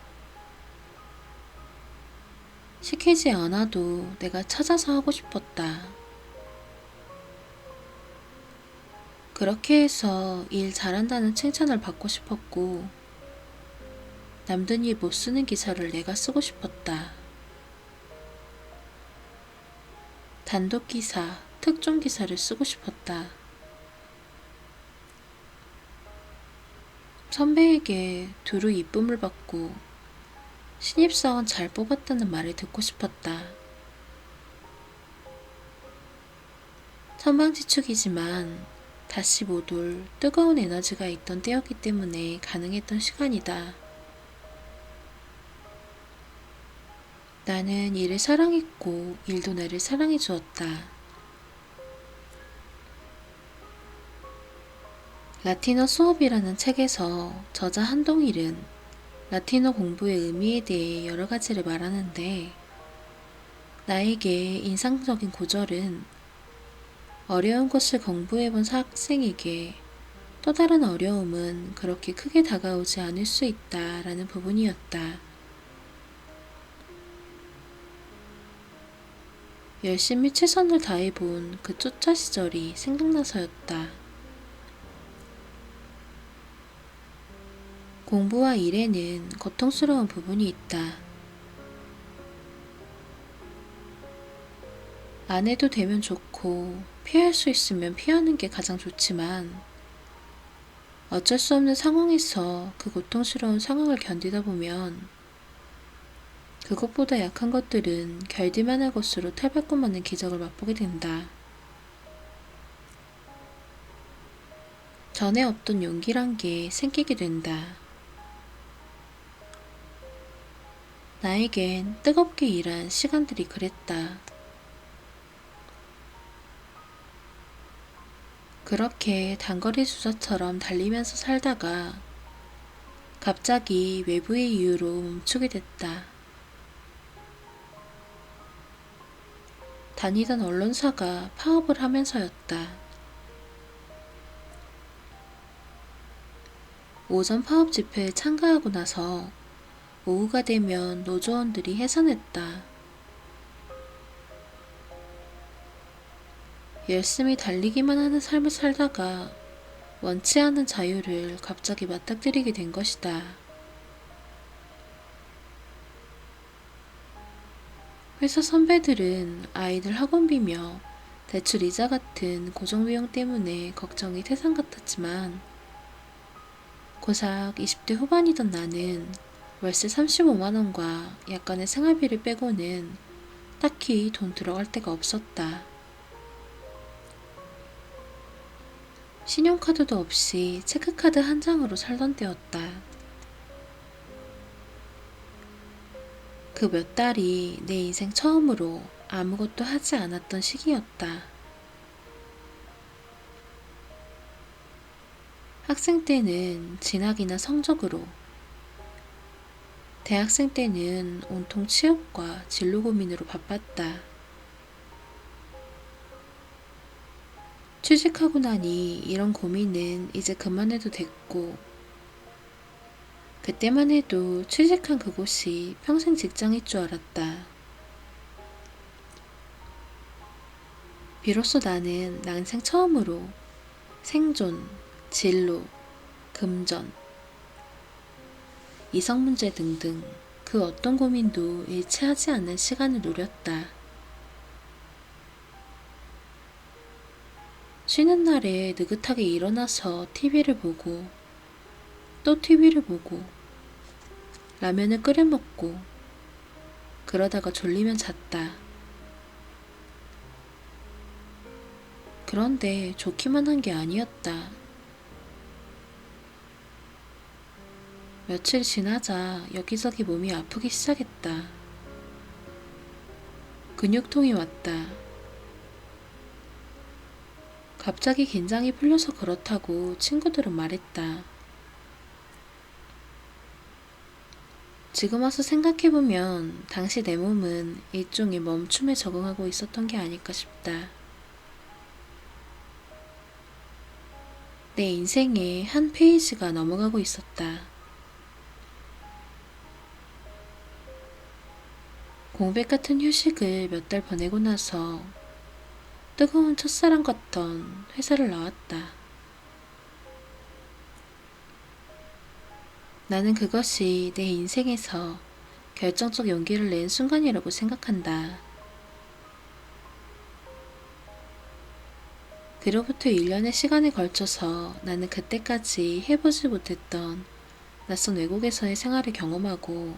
시키지 않아도 내가 찾아서 하고 싶었다. 그렇게 해서 일 잘한다는 칭찬을 받고 싶었고, 남든 일 못 쓰는 기사를 내가 쓰고 싶었다. 단독 기사, 특종 기사를 쓰고 싶었다. 선배에게 두루 이쁨을 받고 신입사원 잘 뽑았다는 말을 듣고 싶었다. 천방지축이지만 다시 못 올 뜨거운 에너지가 있던 때였기 때문에 가능했던 시간이다. 나는 일을 사랑했고 일도 나를 사랑해 주었다. 라틴어 수업이라는 책에서 저자 한동일은 라틴어 공부의 의미에 대해 여러 가지를 말하는데, 나에게 인상적인 구절은 어려운 것을 공부해본 학생에게 또 다른 어려움은 그렇게 크게 다가오지 않을 수 있다 라는 부분이었다. 열심히 최선을 다해본 그 쫓아 시절이 생각나서였다. 공부와 일에는 고통스러운 부분이 있다. 안 해도 되면 좋고 피할 수 있으면 피하는 게 가장 좋지만, 어쩔 수 없는 상황에서 그 고통스러운 상황을 견디다 보면 그것보다 약한 것들은 결디만할 것으로 탈바꿈 맞는 기적을 맛보게 된다. 전에 없던 용기란 게 생기게 된다. 나에겐 뜨겁게 일한 시간들이 그랬다. 그렇게 단거리 주자처럼 달리면서 살다가 갑자기 외부의 이유로 멈추게 됐다. 다니던 언론사가 파업을 하면서였다. 오전 파업 집회에 참가하고 나서 오후가 되면 노조원들이 해산했다. 열심히 달리기만 하는 삶을 살다가 원치 않은 자유를 갑자기 맞닥뜨리게 된 것이다. 회사 선배들은 아이들 학원비며 대출 이자 같은 고정비용 때문에 걱정이 태산 같았지만, 고작 20대 후반이던 나는 월세 35만원과 약간의 생활비를 빼고는 딱히 돈 들어갈 데가 없었다. 신용카드도 없이 체크카드 한 장으로 살던 때였다. 그 몇 달이 내 인생 처음으로 아무것도 하지 않았던 시기였다. 학생 때는 진학이나 성적으로, 대학생 때는 온통 취업과 진로 고민으로 바빴다. 취직하고 나니 이런 고민은 이제 그만해도 됐고, 그때만 해도 취직한 그곳이 평생 직장일 줄 알았다. 비로소 나는 난생 처음으로 생존, 진로, 금전, 이성 문제 등등 그 어떤 고민도 일치하지 않는 시간을 누렸다. 쉬는 날에 느긋하게 일어나서 TV를 보고 또 TV를 보고 라면을 끓여 먹고 그러다가 졸리면 잤다. 그런데 좋기만 한 게 아니었다. 며칠 지나자 여기저기 몸이 아프기 시작했다. 근육통이 왔다. 갑자기 긴장이 풀려서 그렇다고 친구들은 말했다. 지금 와서 생각해보면 당시 내 몸은 일종의 멈춤에 적응하고 있었던 게 아닐까 싶다. 내 인생의 한 페이지가 넘어가고 있었다. 공백 같은 휴식을 몇 달 보내고 나서 뜨거운 첫사랑 같던 회사를 나왔다. 나는 그것이 내 인생에서 결정적 용기를 낸 순간이라고 생각한다. 그로부터 1년의 시간에 걸쳐서 나는 그때까지 해보지 못했던 낯선 외국에서의 생활을 경험하고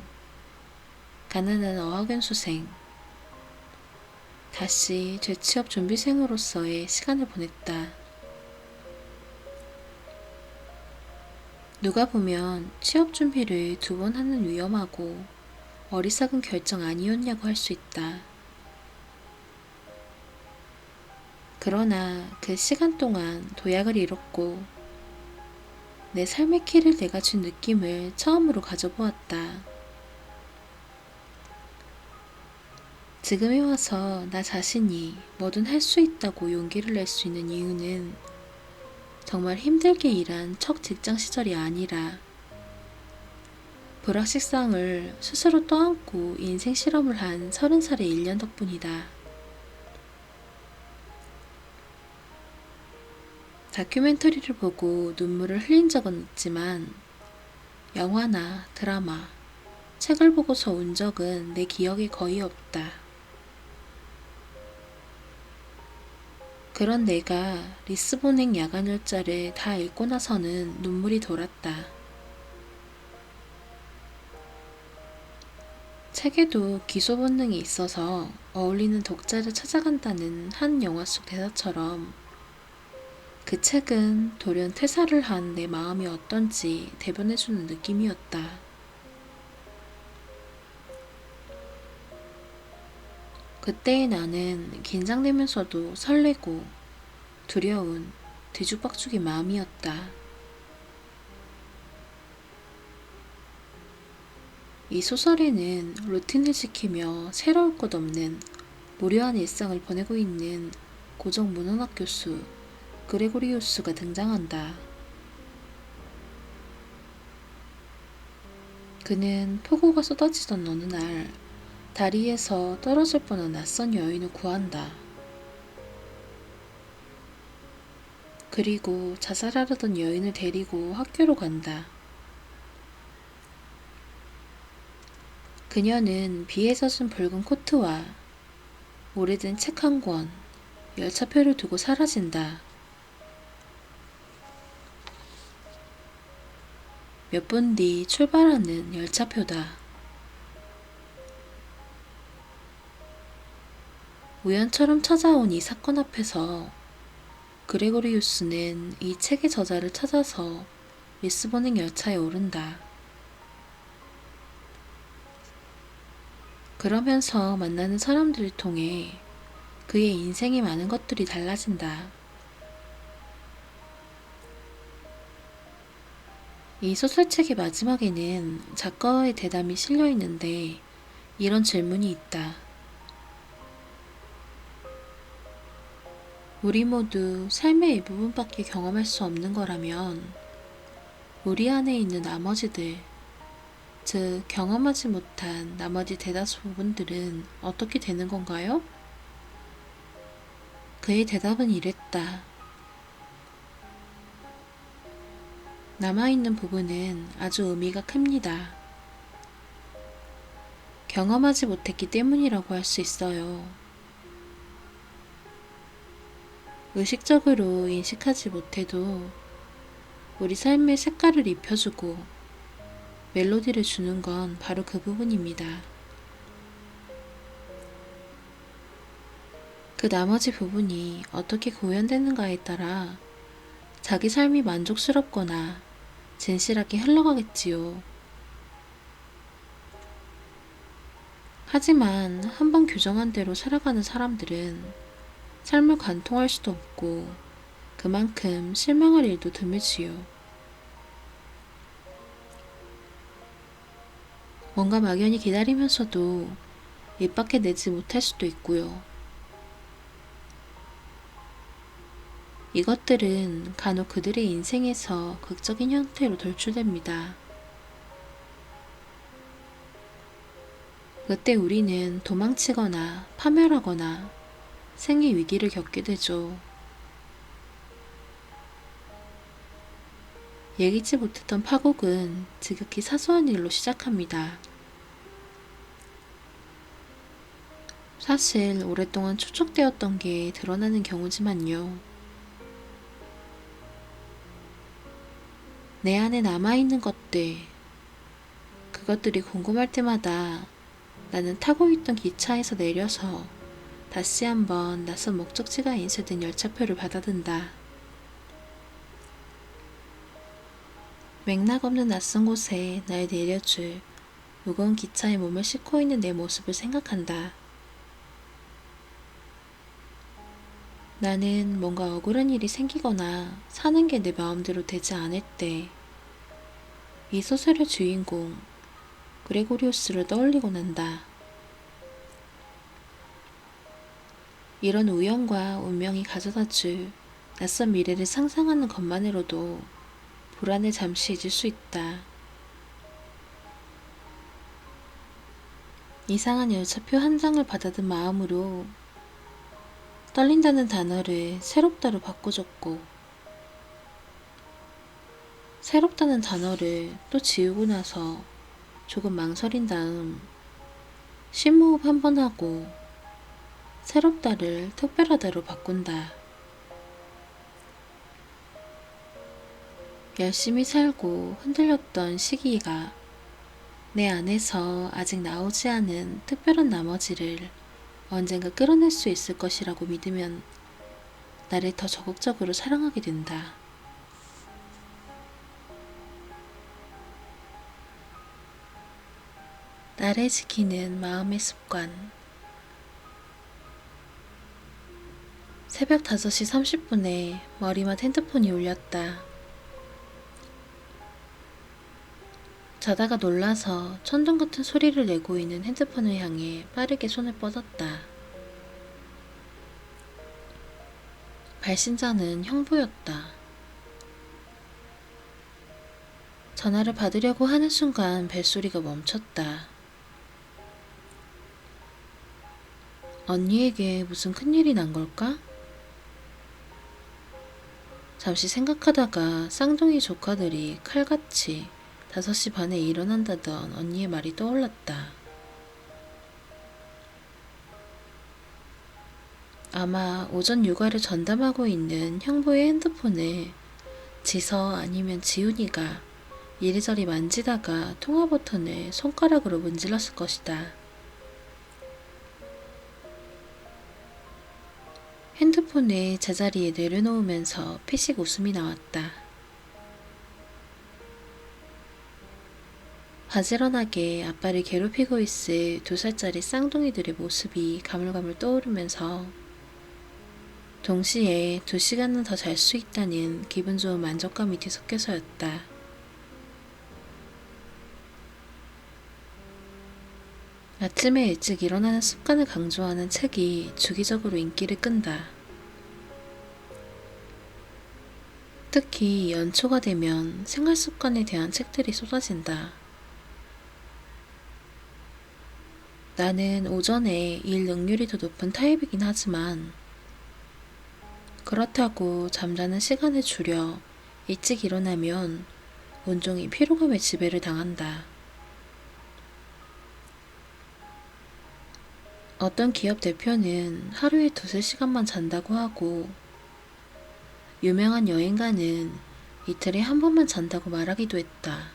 가난한 어학연수생, 다시 재취업 준비생으로서의 시간을 보냈다. 누가 보면 취업 준비를 2번 하는 위험하고 어리석은 결정 아니었냐고 할 수 있다. 그러나 그 시간 동안 도약을 이뤘고 내 삶의 키를 내가 준 느낌을 처음으로 가져보았다. 지금에 와서 나 자신이 뭐든 할 수 있다고 용기를 낼 수 있는 이유는 정말 힘들게 일한 첫 직장 시절이 아니라 불확실성을 스스로 떠안고 인생 실험을 한 30살의 1년 덕분이다. 다큐멘터리를 보고 눈물을 흘린 적은 있지만 영화나 드라마, 책을 보고서 운 적은 내 기억에 거의 없다. 그런 내가 리스본행 야간열차를 다 읽고 나서는 눈물이 돌았다. 책에도 기소 본능이 있어서 어울리는 독자를 찾아간다는 한 영화 속 대사처럼 그 책은 돌연 퇴사를 한 내 마음이 어떤지 대변해주는 느낌이었다. 그때의 나는 긴장되면서도 설레고 두려운 뒤죽박죽의 마음이었다. 이 소설에는 루틴을 지키며 새로울 것 없는 무료한 일상을 보내고 있는 고정 문헌학 교수 그레고리우스가 등장한다. 그는 폭우가 쏟아지던 어느 날 다리에서 떨어질 뻔한 낯선 여인을 구한다. 그리고 자살하려던 여인을 데리고 학교로 간다. 그녀는 비에 젖은 붉은 코트와 오래된 책 한 권, 열차표를 두고 사라진다. 몇 분 뒤 출발하는 열차표다. 우연처럼 찾아온 이 사건 앞에서 그레고리우스는 이 책의 저자를 찾아서 리스본행 열차에 오른다. 그러면서 만나는 사람들을 통해 그의 인생의 많은 것들이 달라진다. 이 소설책의 마지막에는 작가의 대담이 실려 있는데 이런 질문이 있다. 우리 모두 삶의 일부분밖에 경험할 수 없는 거라면 우리 안에 있는 나머지들, 즉 경험하지 못한 나머지 대다수 부분들은 어떻게 되는 건가요? 그의 대답은 이랬다. 남아있는 부분은 아주 의미가 큽니다. 경험하지 못했기 때문이라고 할 수 있어요. 의식적으로 인식하지 못해도 우리 삶에 색깔을 입혀주고 멜로디를 주는 건 바로 그 부분입니다. 그 나머지 부분이 어떻게 구현되는가에 따라 자기 삶이 만족스럽거나 진실하게 흘러가겠지요. 하지만 한번 규정한 대로 살아가는 사람들은 삶을 관통할 수도 없고 그만큼 실망할 일도 드물지요. 뭔가 막연히 기다리면서도 입 밖에 내지 못할 수도 있고요. 이것들은 간혹 그들의 인생에서 극적인 형태로 돌출됩니다. 그때 우리는 도망치거나 파멸하거나 생의 위기를 겪게 되죠. 예기치 못했던 파국은 지극히 사소한 일로 시작합니다. 사실 오랫동안 축적되었던 게 드러나는 경우지만요. 내 안에 남아있는 것들, 그것들이 궁금할 때마다 나는 타고 있던 기차에서 내려서 다시 한번 낯선 목적지가 인쇄된 열차표를 받아든다. 맥락 없는 낯선 곳에 날 내려줄 무거운 기차에 몸을 싣고 있는 내 모습을 생각한다. 나는 뭔가 억울한 일이 생기거나 사는 게 내 마음대로 되지 않을 때 이 소설의 주인공 그레고리우스를 떠올리곤 한다. 이런 우연과 운명이 가져다줄 낯선 미래를 상상하는 것만으로도 불안을 잠시 잊을 수 있다. 이상한 열차표 한 장을 받아든 마음으로 떨린다는 단어를 새롭다로 바꿔줬고 새롭다는 단어를 또 지우고 나서 조금 망설인 다음 심호흡 한번 하고 새롭다를 특별하다로 바꾼다. 열심히 살고 흔들렸던 시기가 내 안에서 아직 나오지 않은 특별한 나머지를 언젠가 끌어낼 수 있을 것이라고 믿으면 나를 더 적극적으로 사랑하게 된다. 나를 지키는 마음의 습관. 새벽 5시 30분에 머리맡 핸드폰이 울렸다. 자다가 놀라서 천둥 같은 소리를 내고 있는 핸드폰을 향해 빠르게 손을 뻗었다. 발신자는 형부였다. 전화를 받으려고 하는 순간 벨소리가 멈췄다. 언니에게 무슨 큰일이 난 걸까? 잠시 생각하다가 쌍둥이 조카들이 칼같이 5시 반에 일어난다던 언니의 말이 떠올랐다. 아마 오전 육아를 전담하고 있는 형부의 핸드폰을 지서 아니면 지훈이가 이리저리 만지다가 통화 버튼을 손가락으로 문질렀을 것이다. 핸드폰을 제자리에 내려놓으면서 피식 웃음이 나왔다. 바지런하게 아빠를 괴롭히고 있을 2살짜리 쌍둥이들의 모습이 가물가물 떠오르면서 동시에 2시간은 더 잘 수 있다는 기분 좋은 만족감이 뒤섞여서였다. 아침에 일찍 일어나는 습관을 강조하는 책이 주기적으로 인기를 끈다. 특히 연초가 되면 생활 습관에 대한 책들이 쏟아진다. 나는 오전에 일 능률이 더 높은 타입이긴 하지만 그렇다고 잠자는 시간을 줄여 일찍 일어나면 온종일 피로감에 지배를 당한다. 어떤 기업 대표는 하루에 2~3시간만 잔다고 하고 유명한 여행가는 이틀에 한 번만 잔다고 말하기도 했다.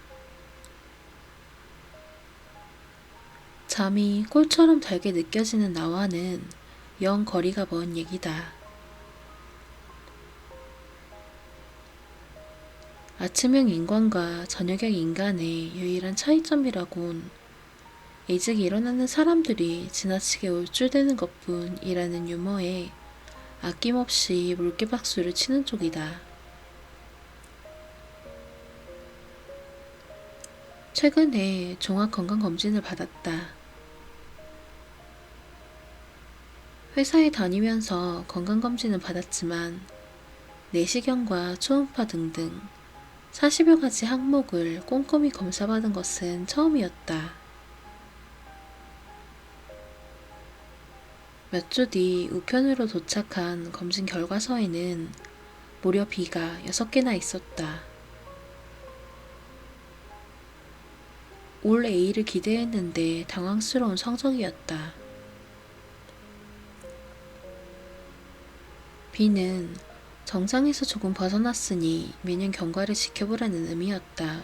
잠이 꿀처럼 달게 느껴지는 나와는 영 거리가 먼 얘기다. 아침형 인간과 저녁형 인간의 유일한 차이점이라곤 일찍 일어나는 사람들이 지나치게 울줄대는 것뿐이라는 유머에 아낌없이 물개박수를 치는 쪽이다. 최근에 종합건강검진을 받았다. 회사에 다니면서 건강검진은 받았지만 내시경과 초음파 등등 40여 가지 항목을 꼼꼼히 검사받은 것은 처음이었다. 몇 주 뒤 우편으로 도착한 검진 결과서에는 무려 B가 6개나 있었다. 올 A를 기대했는데 당황스러운 성적이었다. B는 정상에서 조금 벗어났으니 매년 경과를 지켜보라는 의미였다.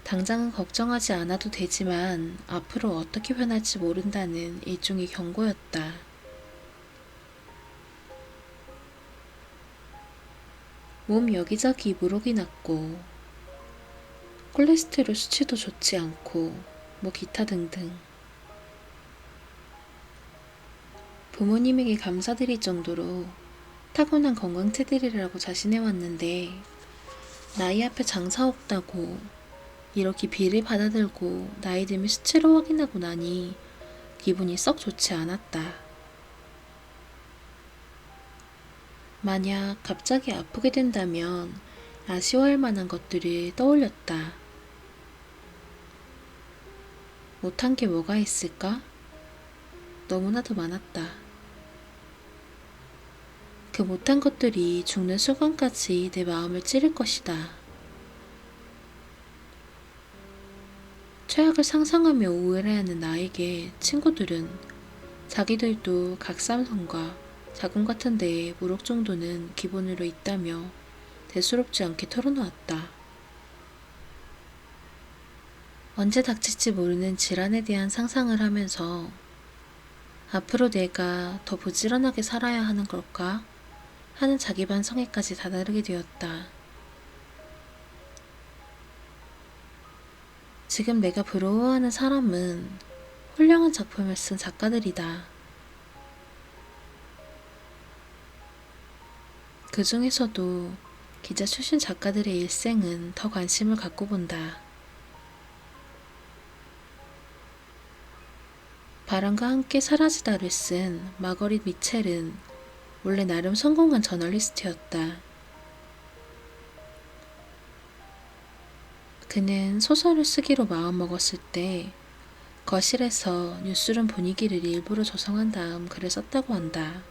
당장은 걱정하지 않아도 되지만 앞으로 어떻게 변할지 모른다는 일종의 경고였다. 몸 여기저기 물혹이 났고 콜레스테롤 수치도 좋지 않고 뭐 기타 등등. 부모님에게 감사드릴 정도로 타고난 건강체들이라고 자신해왔는데 나이 앞에 장사 없다고 이렇게 비를 받아들고 나이 들면 수치로 확인하고 나니 기분이 썩 좋지 않았다. 만약 갑자기 아프게 된다면 아쉬워할 만한 것들을 떠올렸다. 못한 게 뭐가 있을까? 너무나도 많았다. 그 못한 것들이 죽는 순간까지 내 마음을 찌를 것이다. 최악을 상상하며 우울해하는 나에게 친구들은 자기들도 각삼성과 자궁 같은 데에 무력 정도는 기본으로 있다며 대수롭지 않게 털어놓았다. 언제 닥칠지 모르는 질환에 대한 상상을 하면서 앞으로 내가 더 부지런하게 살아야 하는 걸까? 하는 자기 반성에까지 다다르게 되었다. 지금 내가 부러워하는 사람은 훌륭한 작품을 쓴 작가들이다. 그 중에서도 기자 출신 작가들의 일생은 더 관심을 갖고 본다. 바람과 함께 사라지다를 쓴 마거릿 미첼은 원래 나름 성공한 저널리스트였다. 그는 소설을 쓰기로 마음먹었을 때 거실에서 뉴스룸 분위기를 일부러 조성한 다음 글을 썼다고 한다.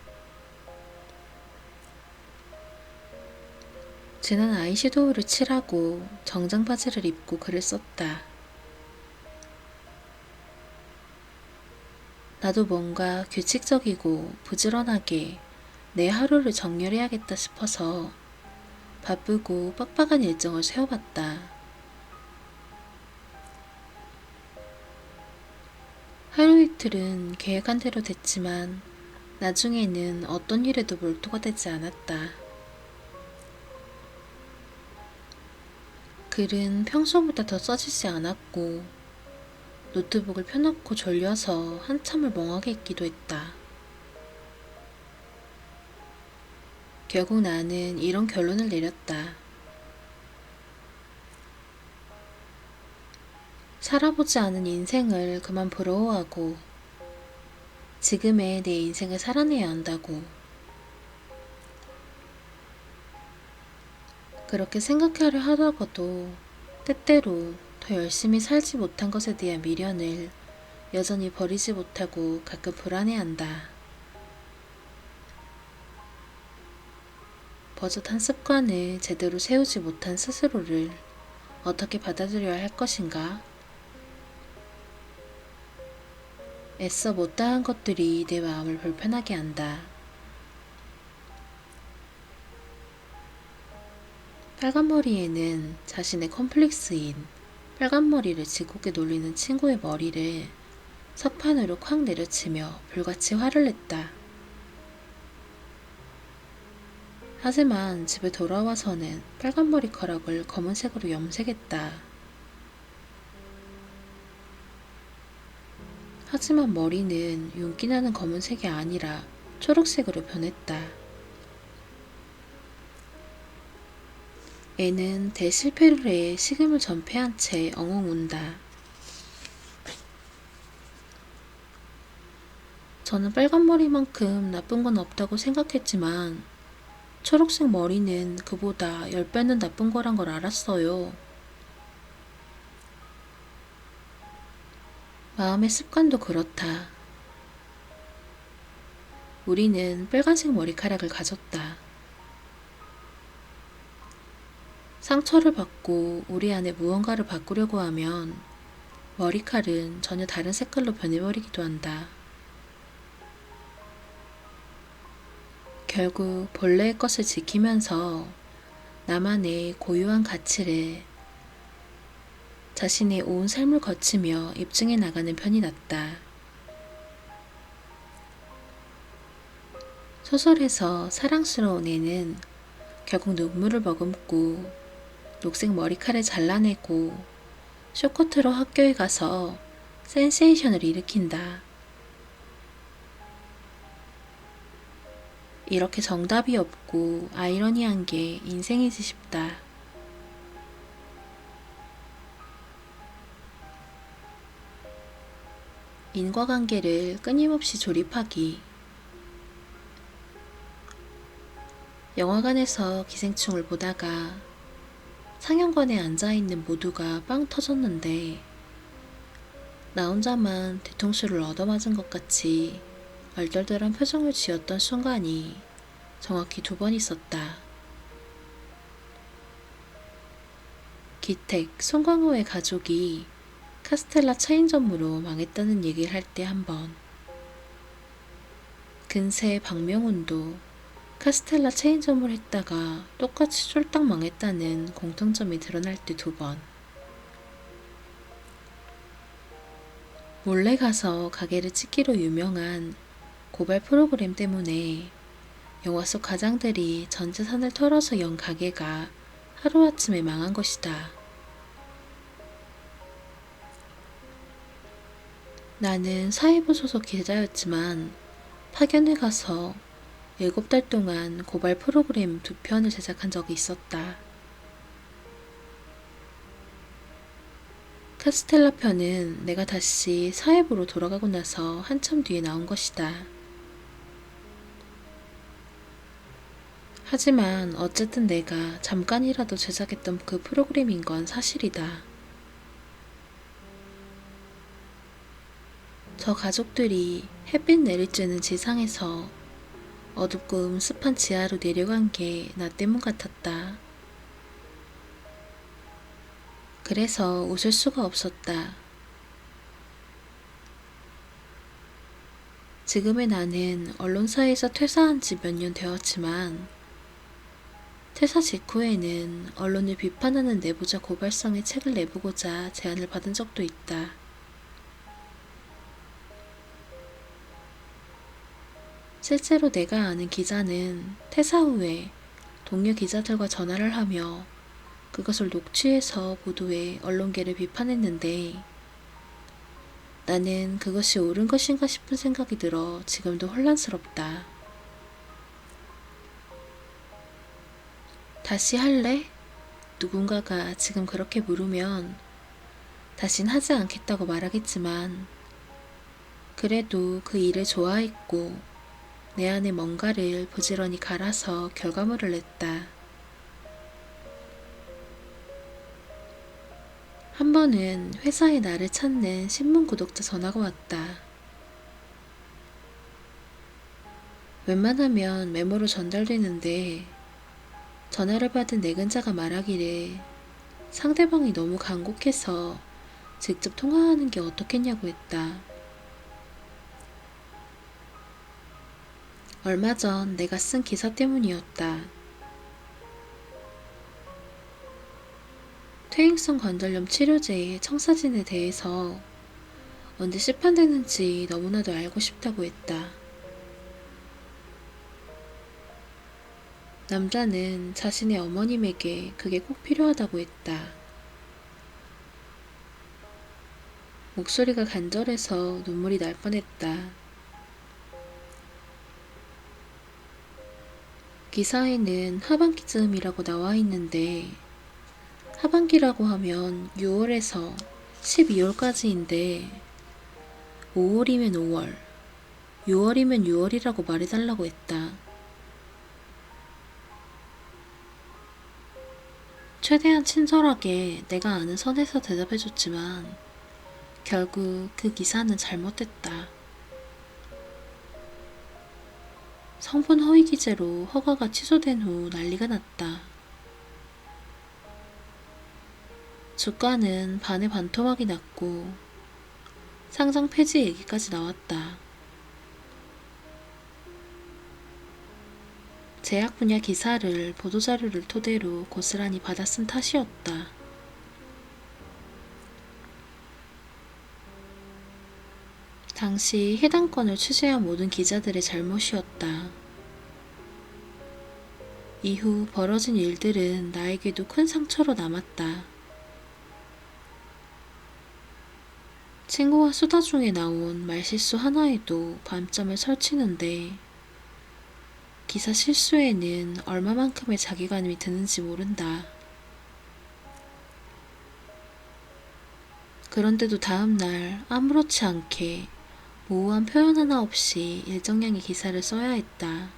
진한 아이섀도우를 칠하고 정장 바지를 입고 글을 썼다. 나도 뭔가 규칙적이고 부지런하게 내 하루를 정렬해야겠다 싶어서 바쁘고 빡빡한 일정을 세워봤다. 하루 이틀은 계획한 대로 됐지만 나중에는 어떤 일에도 몰두가 되지 않았다. 글은 평소보다 더 써지지 않았고 노트북을 펴놓고 졸려서 한참을 멍하게 있기도 했다. 결국 나는 이런 결론을 내렸다. 살아보지 않은 인생을 그만 부러워하고 지금의 내 인생을 살아내야 한다고. 그렇게 생각하려 하다가도 때때로 더 열심히 살지 못한 것에 대한 미련을 여전히 버리지 못하고 가끔 불안해한다. 버젓한 습관을 제대로 세우지 못한 스스로를 어떻게 받아들여야 할 것인가? 애써 못다한 것들이 내 마음을 불편하게 한다. 빨간머리에는 자신의 컴플렉스인 빨간머리를 지고개 놀리는 친구의 머리를 석판으로 콱 내려치며 불같이 화를 냈다. 하지만 집에 돌아와서는 빨간 머리카락을 검은색으로 염색했다. 하지만 머리는 윤기나는 검은색이 아니라 초록색으로 변했다. 애는 대실패를 해 식음을 전폐한 채 엉엉 운다. 저는 빨간 머리만큼 나쁜 건 없다고 생각했지만 초록색 머리는 그보다 10배는 나쁜 거란 걸 알았어요. 마음의 습관도 그렇다. 우리는 빨간색 머리카락을 가졌다. 상처를 받고 우리 안에 무언가를 바꾸려고 하면 머리칼은 전혀 다른 색깔로 변해버리기도 한다. 결국 본래의 것을 지키면서 나만의 고유한 가치를 자신의 온 삶을 거치며 입증해 나가는 편이 낫다. 소설에서 사랑스러운 애는 결국 눈물을 머금고 녹색 머리칼을 잘라내고 쇼커트로 학교에 가서 센세이션을 일으킨다. 이렇게 정답이 없고 아이러니한 게 인생이지 싶다. 인과관계를 끊임없이 조립하기. 영화관에서 기생충을 보다가 상영관에 앉아있는 모두가 빵 터졌는데 나 혼자만 뒤통수를 얻어맞은 것 같이 얼떨떨한 표정을 지었던 순간이 정확히 2번 있었다. 기택 송강호의 가족이 카스텔라 차인점으로 망했다는 얘기를 할 때 한 번, 근세 박명훈도 카스텔라 체인점을 했다가 똑같이 쫄딱 망했다는 공통점이 드러날 때 2번. 몰래 가서 가게를 찍기로 유명한 고발 프로그램 때문에 영화 속 가장들이 전 재산을 털어서 연 가게가 하루아침에 망한 것이다. 나는 사회부 소속 기자였지만 파견을 가서 7달 동안 고발 프로그램 2편을 제작한 적이 있었다. 카스텔라 편은 내가 다시 사회부로 돌아가고 나서 한참 뒤에 나온 것이다. 하지만 어쨌든 내가 잠깐이라도 제작했던 그 프로그램인 건 사실이다. 저 가족들이 햇빛 내리쬐는 지상에서 어둡고 음습한 지하로 내려간 게 나 때문 같았다. 그래서 웃을 수가 없었다. 지금의 나는 언론사에서 퇴사한 지 몇 년 되었지만 퇴사 직후에는 언론을 비판하는 내부자 고발성의 책을 내보고자 제안을 받은 적도 있다. 실제로 내가 아는 기자는 퇴사 후에 동료 기자들과 전화를 하며 그것을 녹취해서 보도해 언론계를 비판했는데 나는 그것이 옳은 것인가 싶은 생각이 들어 지금도 혼란스럽다. 다시 할래? 누군가가 지금 그렇게 물으면 다신 하지 않겠다고 말하겠지만 그래도 그 일을 좋아했고 내 안에 뭔가를 부지런히 갈아서 결과물을 냈다. 한 번은 회사에 나를 찾는 신문 구독자 전화가 왔다. 웬만하면 메모로 전달되는데 전화를 받은 내근자가 말하기를 상대방이 너무 간곡해서 직접 통화하는 게 어떻겠냐고 했다. 얼마 전 내가 쓴 기사 때문이었다. 퇴행성 관절염 치료제의 청사진에 대해서 언제 시판되는지 너무나도 알고 싶다고 했다. 남자는 자신의 어머님에게 그게 꼭 필요하다고 했다. 목소리가 간절해서 눈물이 날 뻔했다. 기사에는 하반기쯤이라고 나와 있는데 하반기라고 하면 6월에서 12월까지인데 5월이면 5월, 6월이면 6월이라고 말해달라고 했다. 최대한 친절하게 내가 아는 선에서 대답해줬지만 결국 그 기사는 잘못됐다. 성분 허위 기재로 허가가 취소된 후 난리가 났다. 주가는 반에 반토막이 났고 상장 폐지 얘기까지 나왔다. 제약 분야 기사를 보도자료를 토대로 고스란히 받아쓴 탓이었다. 당시 해당 건을 취재한 모든 기자들의 잘못이었다. 이후 벌어진 일들은 나에게도 큰 상처로 남았다. 친구와 수다 중에 나온 말실수 하나에도 반점을 설치는데 기사 실수에는 얼마만큼의 자괴감이 드는지 모른다. 그런데도 다음날 아무렇지 않게 모호한 표현 하나 없이 일정량의 기사를 써야 했다.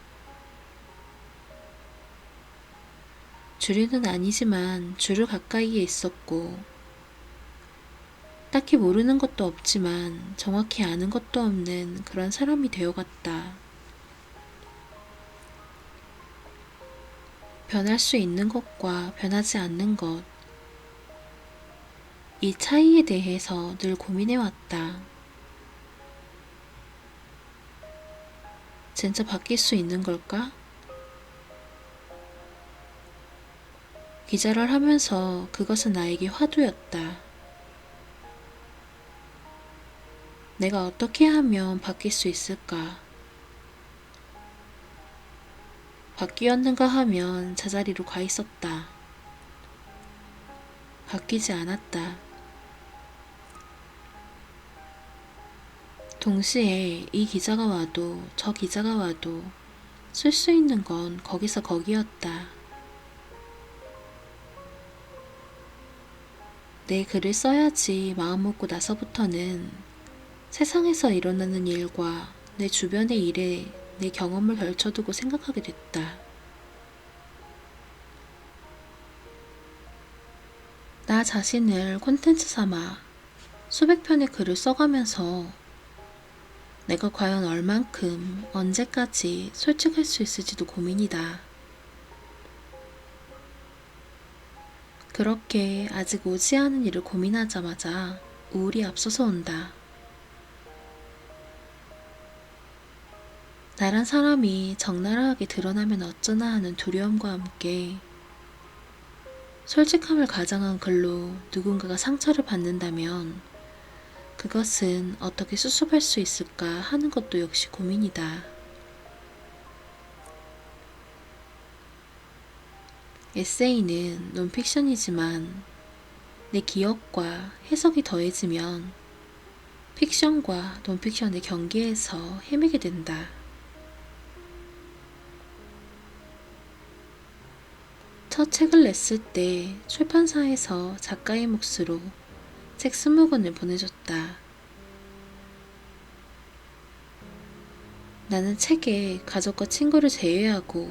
주류는 아니지만 주류 가까이에 있었고 딱히 모르는 것도 없지만 정확히 아는 것도 없는 그런 사람이 되어갔다. 변할 수 있는 것과 변하지 않는 것, 이 차이에 대해서 늘 고민해왔다. 진짜 바뀔 수 있는 걸까? 기자를 하면서 그것은 나에게 화두였다. 내가 어떻게 하면 바뀔 수 있을까? 바뀌었는가 하면 제자리로 가 있었다. 바뀌지 않았다. 동시에 이 기자가 와도 저 기자가 와도 쓸 수 있는 건 거기서 거기였다. 내 글을 써야지 마음먹고 나서부터는 세상에서 일어나는 일과 내 주변의 일에 내 경험을 걸쳐두고 생각하게 됐다. 나 자신을 콘텐츠 삼아 수백 편의 글을 써가면서 내가 과연 얼만큼 언제까지 솔직할 수 있을지도 고민이다. 그렇게 아직 오지 않은 일을 고민하자마자 우울이 앞서서 온다. 나란 사람이 적나라하게 드러나면 어쩌나 하는 두려움과 함께 솔직함을 가장한 글로 누군가가 상처를 받는다면 그것은 어떻게 수습할 수 있을까 하는 것도 역시 고민이다. 에세이는 논픽션이지만 내 기억과 해석이 더해지면 픽션과 논픽션의 경계에서 헤매게 된다. 첫 책을 냈을 때 출판사에서 작가의 몫으로 책 20권을 보내줬다. 나는 책에 가족과 친구를 제외하고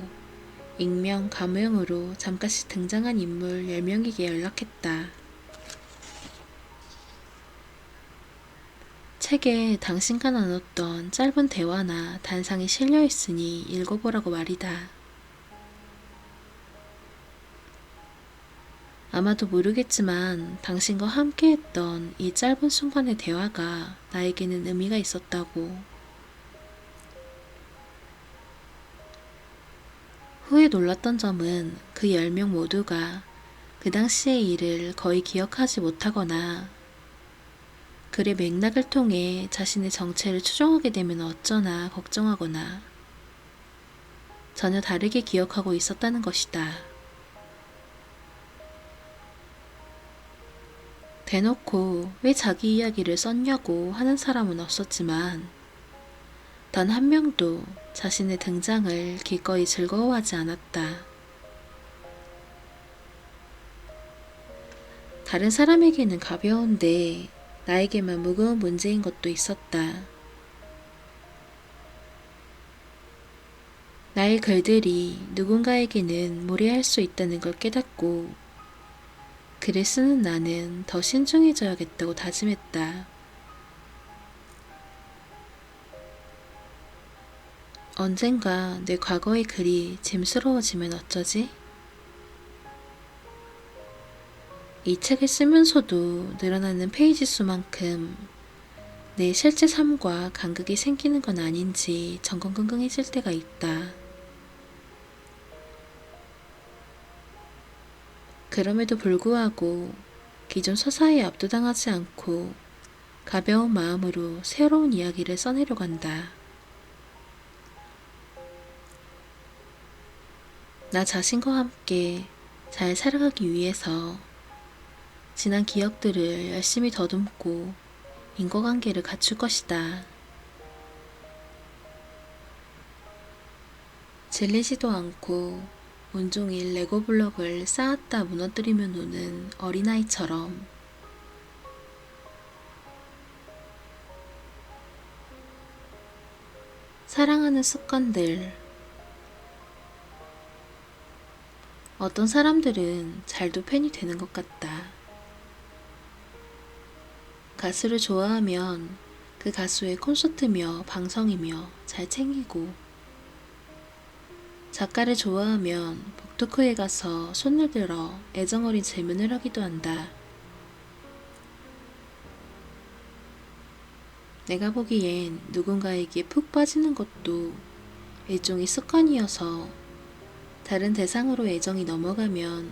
익명, 가명으로 잠깐씩 등장한 인물 10명에게 연락했다. 책에 당신과 나눴던 짧은 대화나 단상이 실려 있으니 읽어보라고 말이다. 아마도 모르겠지만 당신과 함께했던 이 짧은 순간의 대화가 나에게는 의미가 있었다고. 후에 놀랐던 점은 그 10명 모두가 그 당시의 일을 거의 기억하지 못하거나 글의 맥락을 통해 자신의 정체를 추정하게 되면 어쩌나 걱정하거나 전혀 다르게 기억하고 있었다는 것이다. 대놓고 왜 자기 이야기를 썼냐고 하는 사람은 없었지만 단 한 명도 자신의 등장을 기꺼이 즐거워하지 않았다. 다른 사람에게는 가벼운데 나에게만 무거운 문제인 것도 있었다. 나의 글들이 누군가에게는 무례할 수 있다는 걸 깨닫고 글을 쓰는 나는 더 신중해져야겠다고 다짐했다. 언젠가 내 과거의 글이 짐스러워지면 어쩌지? 이 책을 쓰면서도 늘어나는 페이지 수만큼 내 실제 삶과 간극이 생기는 건 아닌지 전전긍긍해질 때가 있다. 그럼에도 불구하고 기존 서사에 압도당하지 않고 가벼운 마음으로 새로운 이야기를 써내려고 한다. 나 자신과 함께 잘 살아가기 위해서 지난 기억들을 열심히 더듬고 인과관계를 갖출 것이다. 질리지도 않고 온종일 레고 블록을 쌓았다 무너뜨리며 노는 어린아이처럼 사랑하는 습관들. 어떤 사람들은 잘도 팬이 되는 것 같다. 가수를 좋아하면 그 가수의 콘서트며 방송이며 잘 챙기고, 작가를 좋아하면 북토크에 가서 손을 들어 애정어린 질문을 하기도 한다. 내가 보기엔 누군가에게 푹 빠지는 것도 일종의 습관이어서 다른 대상으로 애정이 넘어가면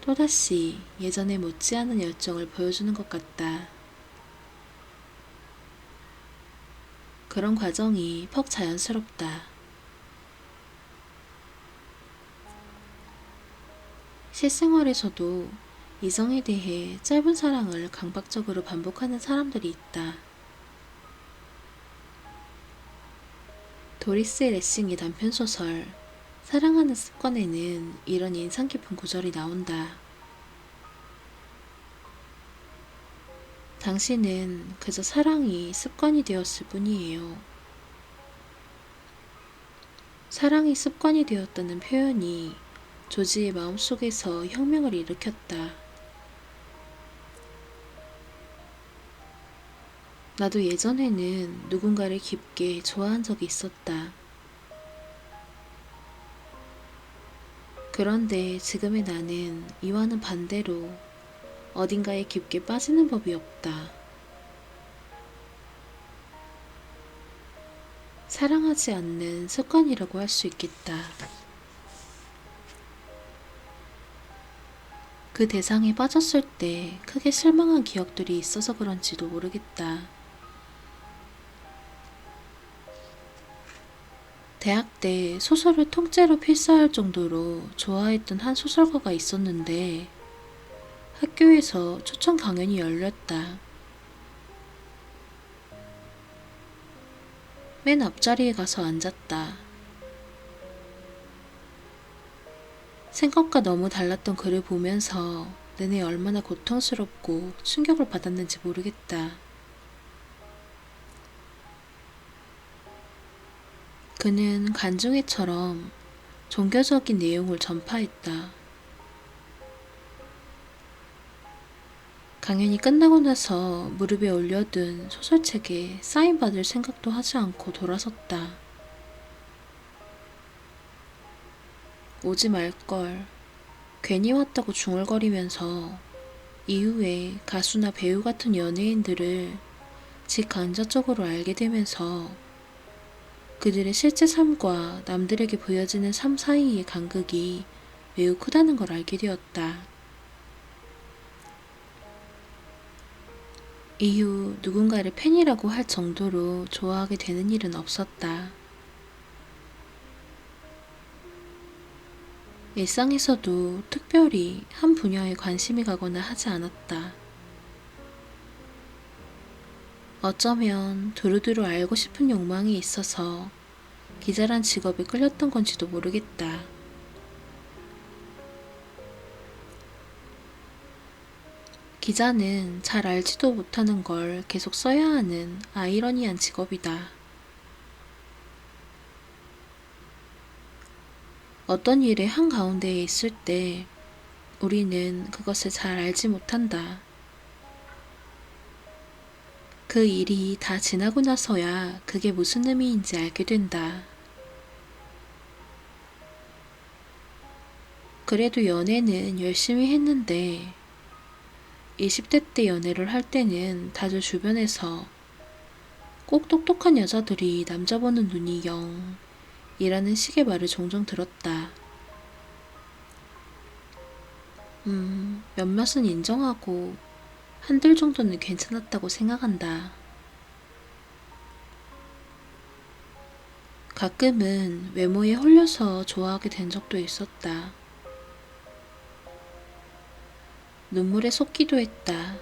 또다시 예전에 못지않은 열정을 보여주는 것 같다. 그런 과정이 퍽 자연스럽다. 실생활에서도 이성에 대해 짧은 사랑을 강박적으로 반복하는 사람들이 있다. 도리스 레싱의 단편소설 사랑하는 습관에는 이런 인상 깊은 구절이 나온다. 당신은 그저 사랑이 습관이 되었을 뿐이에요. 사랑이 습관이 되었다는 표현이 조지의 마음속에서 혁명을 일으켰다. 나도 예전에는 누군가를 깊게 좋아한 적이 있었다. 그런데 지금의 나는 이와는 반대로 어딘가에 깊게 빠지는 법이 없다. 사랑하지 않는 습관이라고 할 수 있겠다. 그 대상에 빠졌을 때 크게 실망한 기억들이 있어서 그런지도 모르겠다. 대학 때 소설을 통째로 필사할 정도로 좋아했던 한 소설가가 있었는데 학교에서 초청 강연이 열렸다. 맨 앞자리에 가서 앉았다. 생각과 너무 달랐던 그를 보면서 내내 얼마나 고통스럽고 충격을 받았는지 모르겠다. 그는 간증회처럼 종교적인 내용을 전파했다. 강연이 끝나고 나서 무릎에 올려둔 소설책에 사인받을 생각도 하지 않고 돌아섰다. 오지 말걸. 괜히 왔다고 중얼거리면서 이후에 가수나 배우 같은 연예인들을 직간접적으로 알게 되면서 그들의 실제 삶과 남들에게 보여지는 삶 사이의 간극이 매우 크다는 걸 알게 되었다. 이후 누군가를 팬이라고 할 정도로 좋아하게 되는 일은 없었다. 일상에서도 특별히 한 분야에 관심이 가거나 하지 않았다. 어쩌면 두루두루 알고 싶은 욕망이 있어서 기자란 직업에 끌렸던 건지도 모르겠다. 기자는 잘 알지도 못하는 걸 계속 써야 하는 아이러니한 직업이다. 어떤 일의 한가운데에 있을 때 우리는 그것을 잘 알지 못한다. 그 일이 다 지나고 나서야 그게 무슨 의미인지 알게 된다. 그래도 연애는 열심히 했는데 20대 때 연애를 할 때는 다들 주변에서 꼭 똑똑한 여자들이 남자 보는 눈이 영 이라는 식의 말을 종종 들었다. 몇몇은 인정하고 한들 정도는 괜찮았다고 생각한다. 가끔은 외모에 홀려서 좋아하게 된 적도 있었다. 눈물에 쏟기도 했다.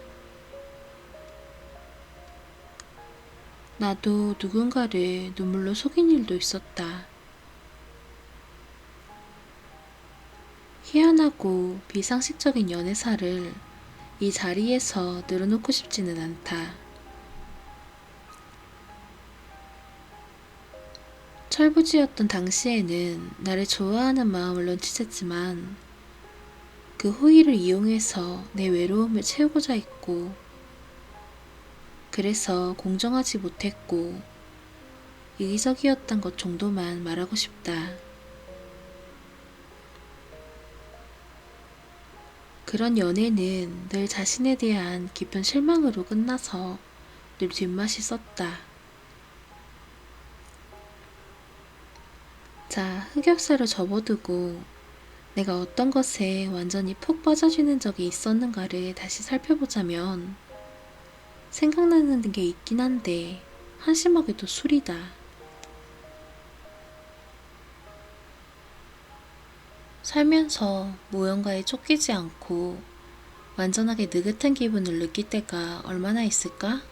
나도 누군가를 눈물로 속인 일도 있었다. 희한하고 비상식적인 연애사를 이 자리에서 늘어놓고 싶지는 않다. 철부지였던 당시에는 나를 좋아하는 마음을 눈치챘지만 그 호의를 이용해서 내 외로움을 채우고자 했고 그래서 공정하지 못했고 이기적이었던 것 정도만 말하고 싶다. 그런 연애는 늘 자신에 대한 깊은 실망으로 끝나서 늘 뒷맛이 썼다. 자, 흑역사를 접어두고 내가 어떤 것에 완전히 푹 빠져지는 적이 있었는가를 다시 살펴보자면 생각나는 게 있긴 한데 한심하게도 술이다. 살면서 무언가에 쫓기지 않고 완전하게 느긋한 기분을 느낄 때가 얼마나 있을까?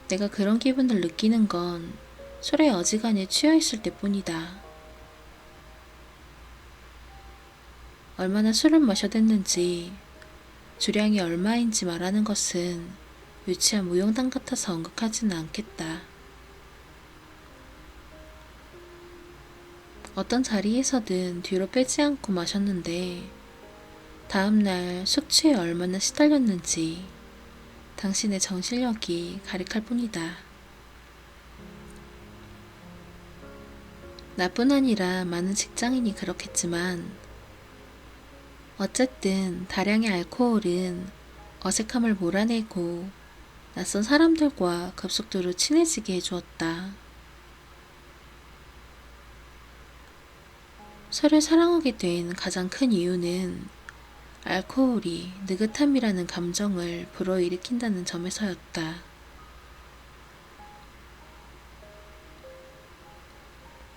내가 그런 기분을 느끼는 건 술에 어지간히 취해 있을 때뿐이다. 얼마나 술을 마셔댔는지 주량이 얼마인지 말하는 것은 유치한 무용담 같아서 언급하지는 않겠다. 어떤 자리에서든 뒤로 빼지 않고 마셨는데 다음날 숙취에 얼마나 시달렸는지 당신의 정신력이 가득할 뿐이다. 나뿐 아니라 많은 직장인이 그렇겠지만 어쨌든 다량의 알코올은 어색함을 몰아내고 낯선 사람들과 급속도로 친해지게 해주었다. 술을 사랑하게 된 가장 큰 이유는 알코올이 느긋함이라는 감정을 불어일으킨다는 점에서였다.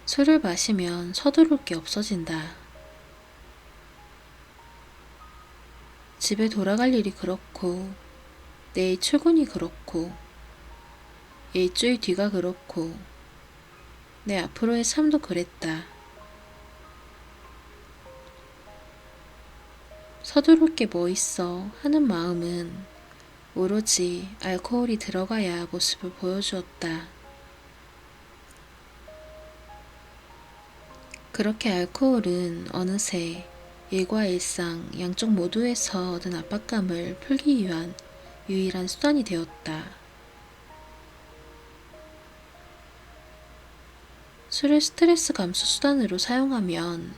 술을 마시면 서두를 게 없어진다. 집에 돌아갈 일이 그렇고 내일 출근이 그렇고 일주일 뒤가 그렇고 내 앞으로의 삶도 그랬다. 서두를 게 뭐 있어 하는 마음은 오로지 알코올이 들어가야 모습을 보여주었다. 그렇게 알코올은 어느새 일과 일상 양쪽 모두에서 얻은 압박감을 풀기 위한 유일한 수단이 되었다. 술을 스트레스 감소 수단으로 사용하면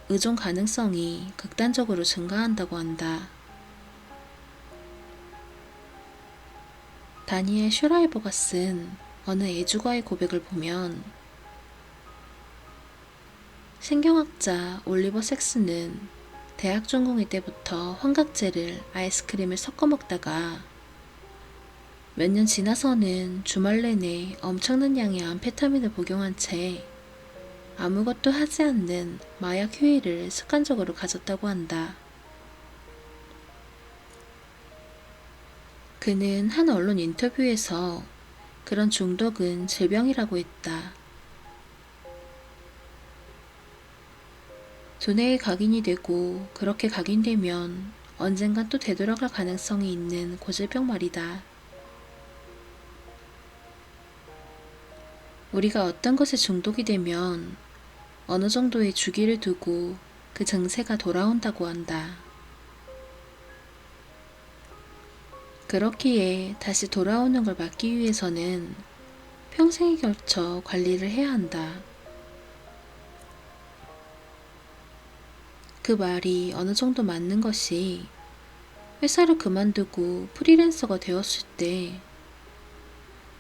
의존 가능성이 극단적으로 증가한다고 한다. 다니엘 슈라이버가 쓴 어느 애주가의 고백을 보면 신경학자 올리버 섹스는 대학 전공일 때부터 환각제를 아이스크림을 섞어 먹다가 몇 년 지나서는 주말 내내 엄청난 양의 암페타민을 복용한 채 아무것도 하지 않는 마약 휴일을 습관적으로 가졌다고 한다. 그는 한 언론 인터뷰에서 그런 중독은 질병이라고 했다. 두뇌에 각인이 되고 그렇게 각인되면 언젠간 또 되돌아갈 가능성이 있는 고질병 말이다. 우리가 어떤 것에 중독이 되면 어느 정도의 주기를 두고 그 증세가 돌아온다고 한다. 그렇기에 다시 돌아오는 걸 막기 위해서는 평생에 걸쳐 관리를 해야 한다. 그 말이 어느 정도 맞는 것이 회사를 그만두고 프리랜서가 되었을 때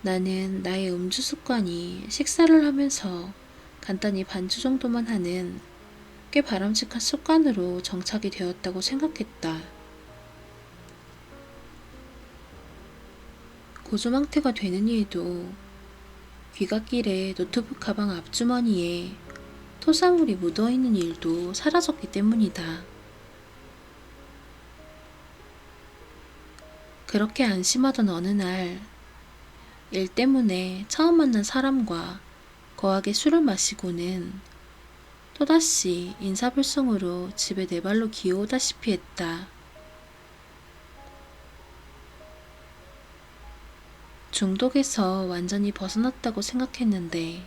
나는 나의 음주 습관이 식사를 하면서 간단히 반주 정도만 하는 꽤 바람직한 습관으로 정착이 되었다고 생각했다. 고주망태가 되는 일도 귀갓길에 노트북 가방 앞주머니에 토사물이 묻어있는 일도 사라졌기 때문이다. 그렇게 안심하던 어느 날, 일 때문에 처음 만난 사람과 거하게 술을 마시고는 또다시 인사불성으로 집에 네 발로 기어오다시피 했다. 중독에서 완전히 벗어났다고 생각했는데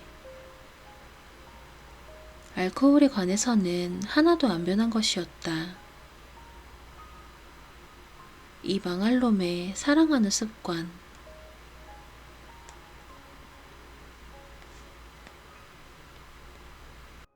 알코올에 관해서는 하나도 안 변한 것이었다. 이 망할 놈의 사랑하는 습관.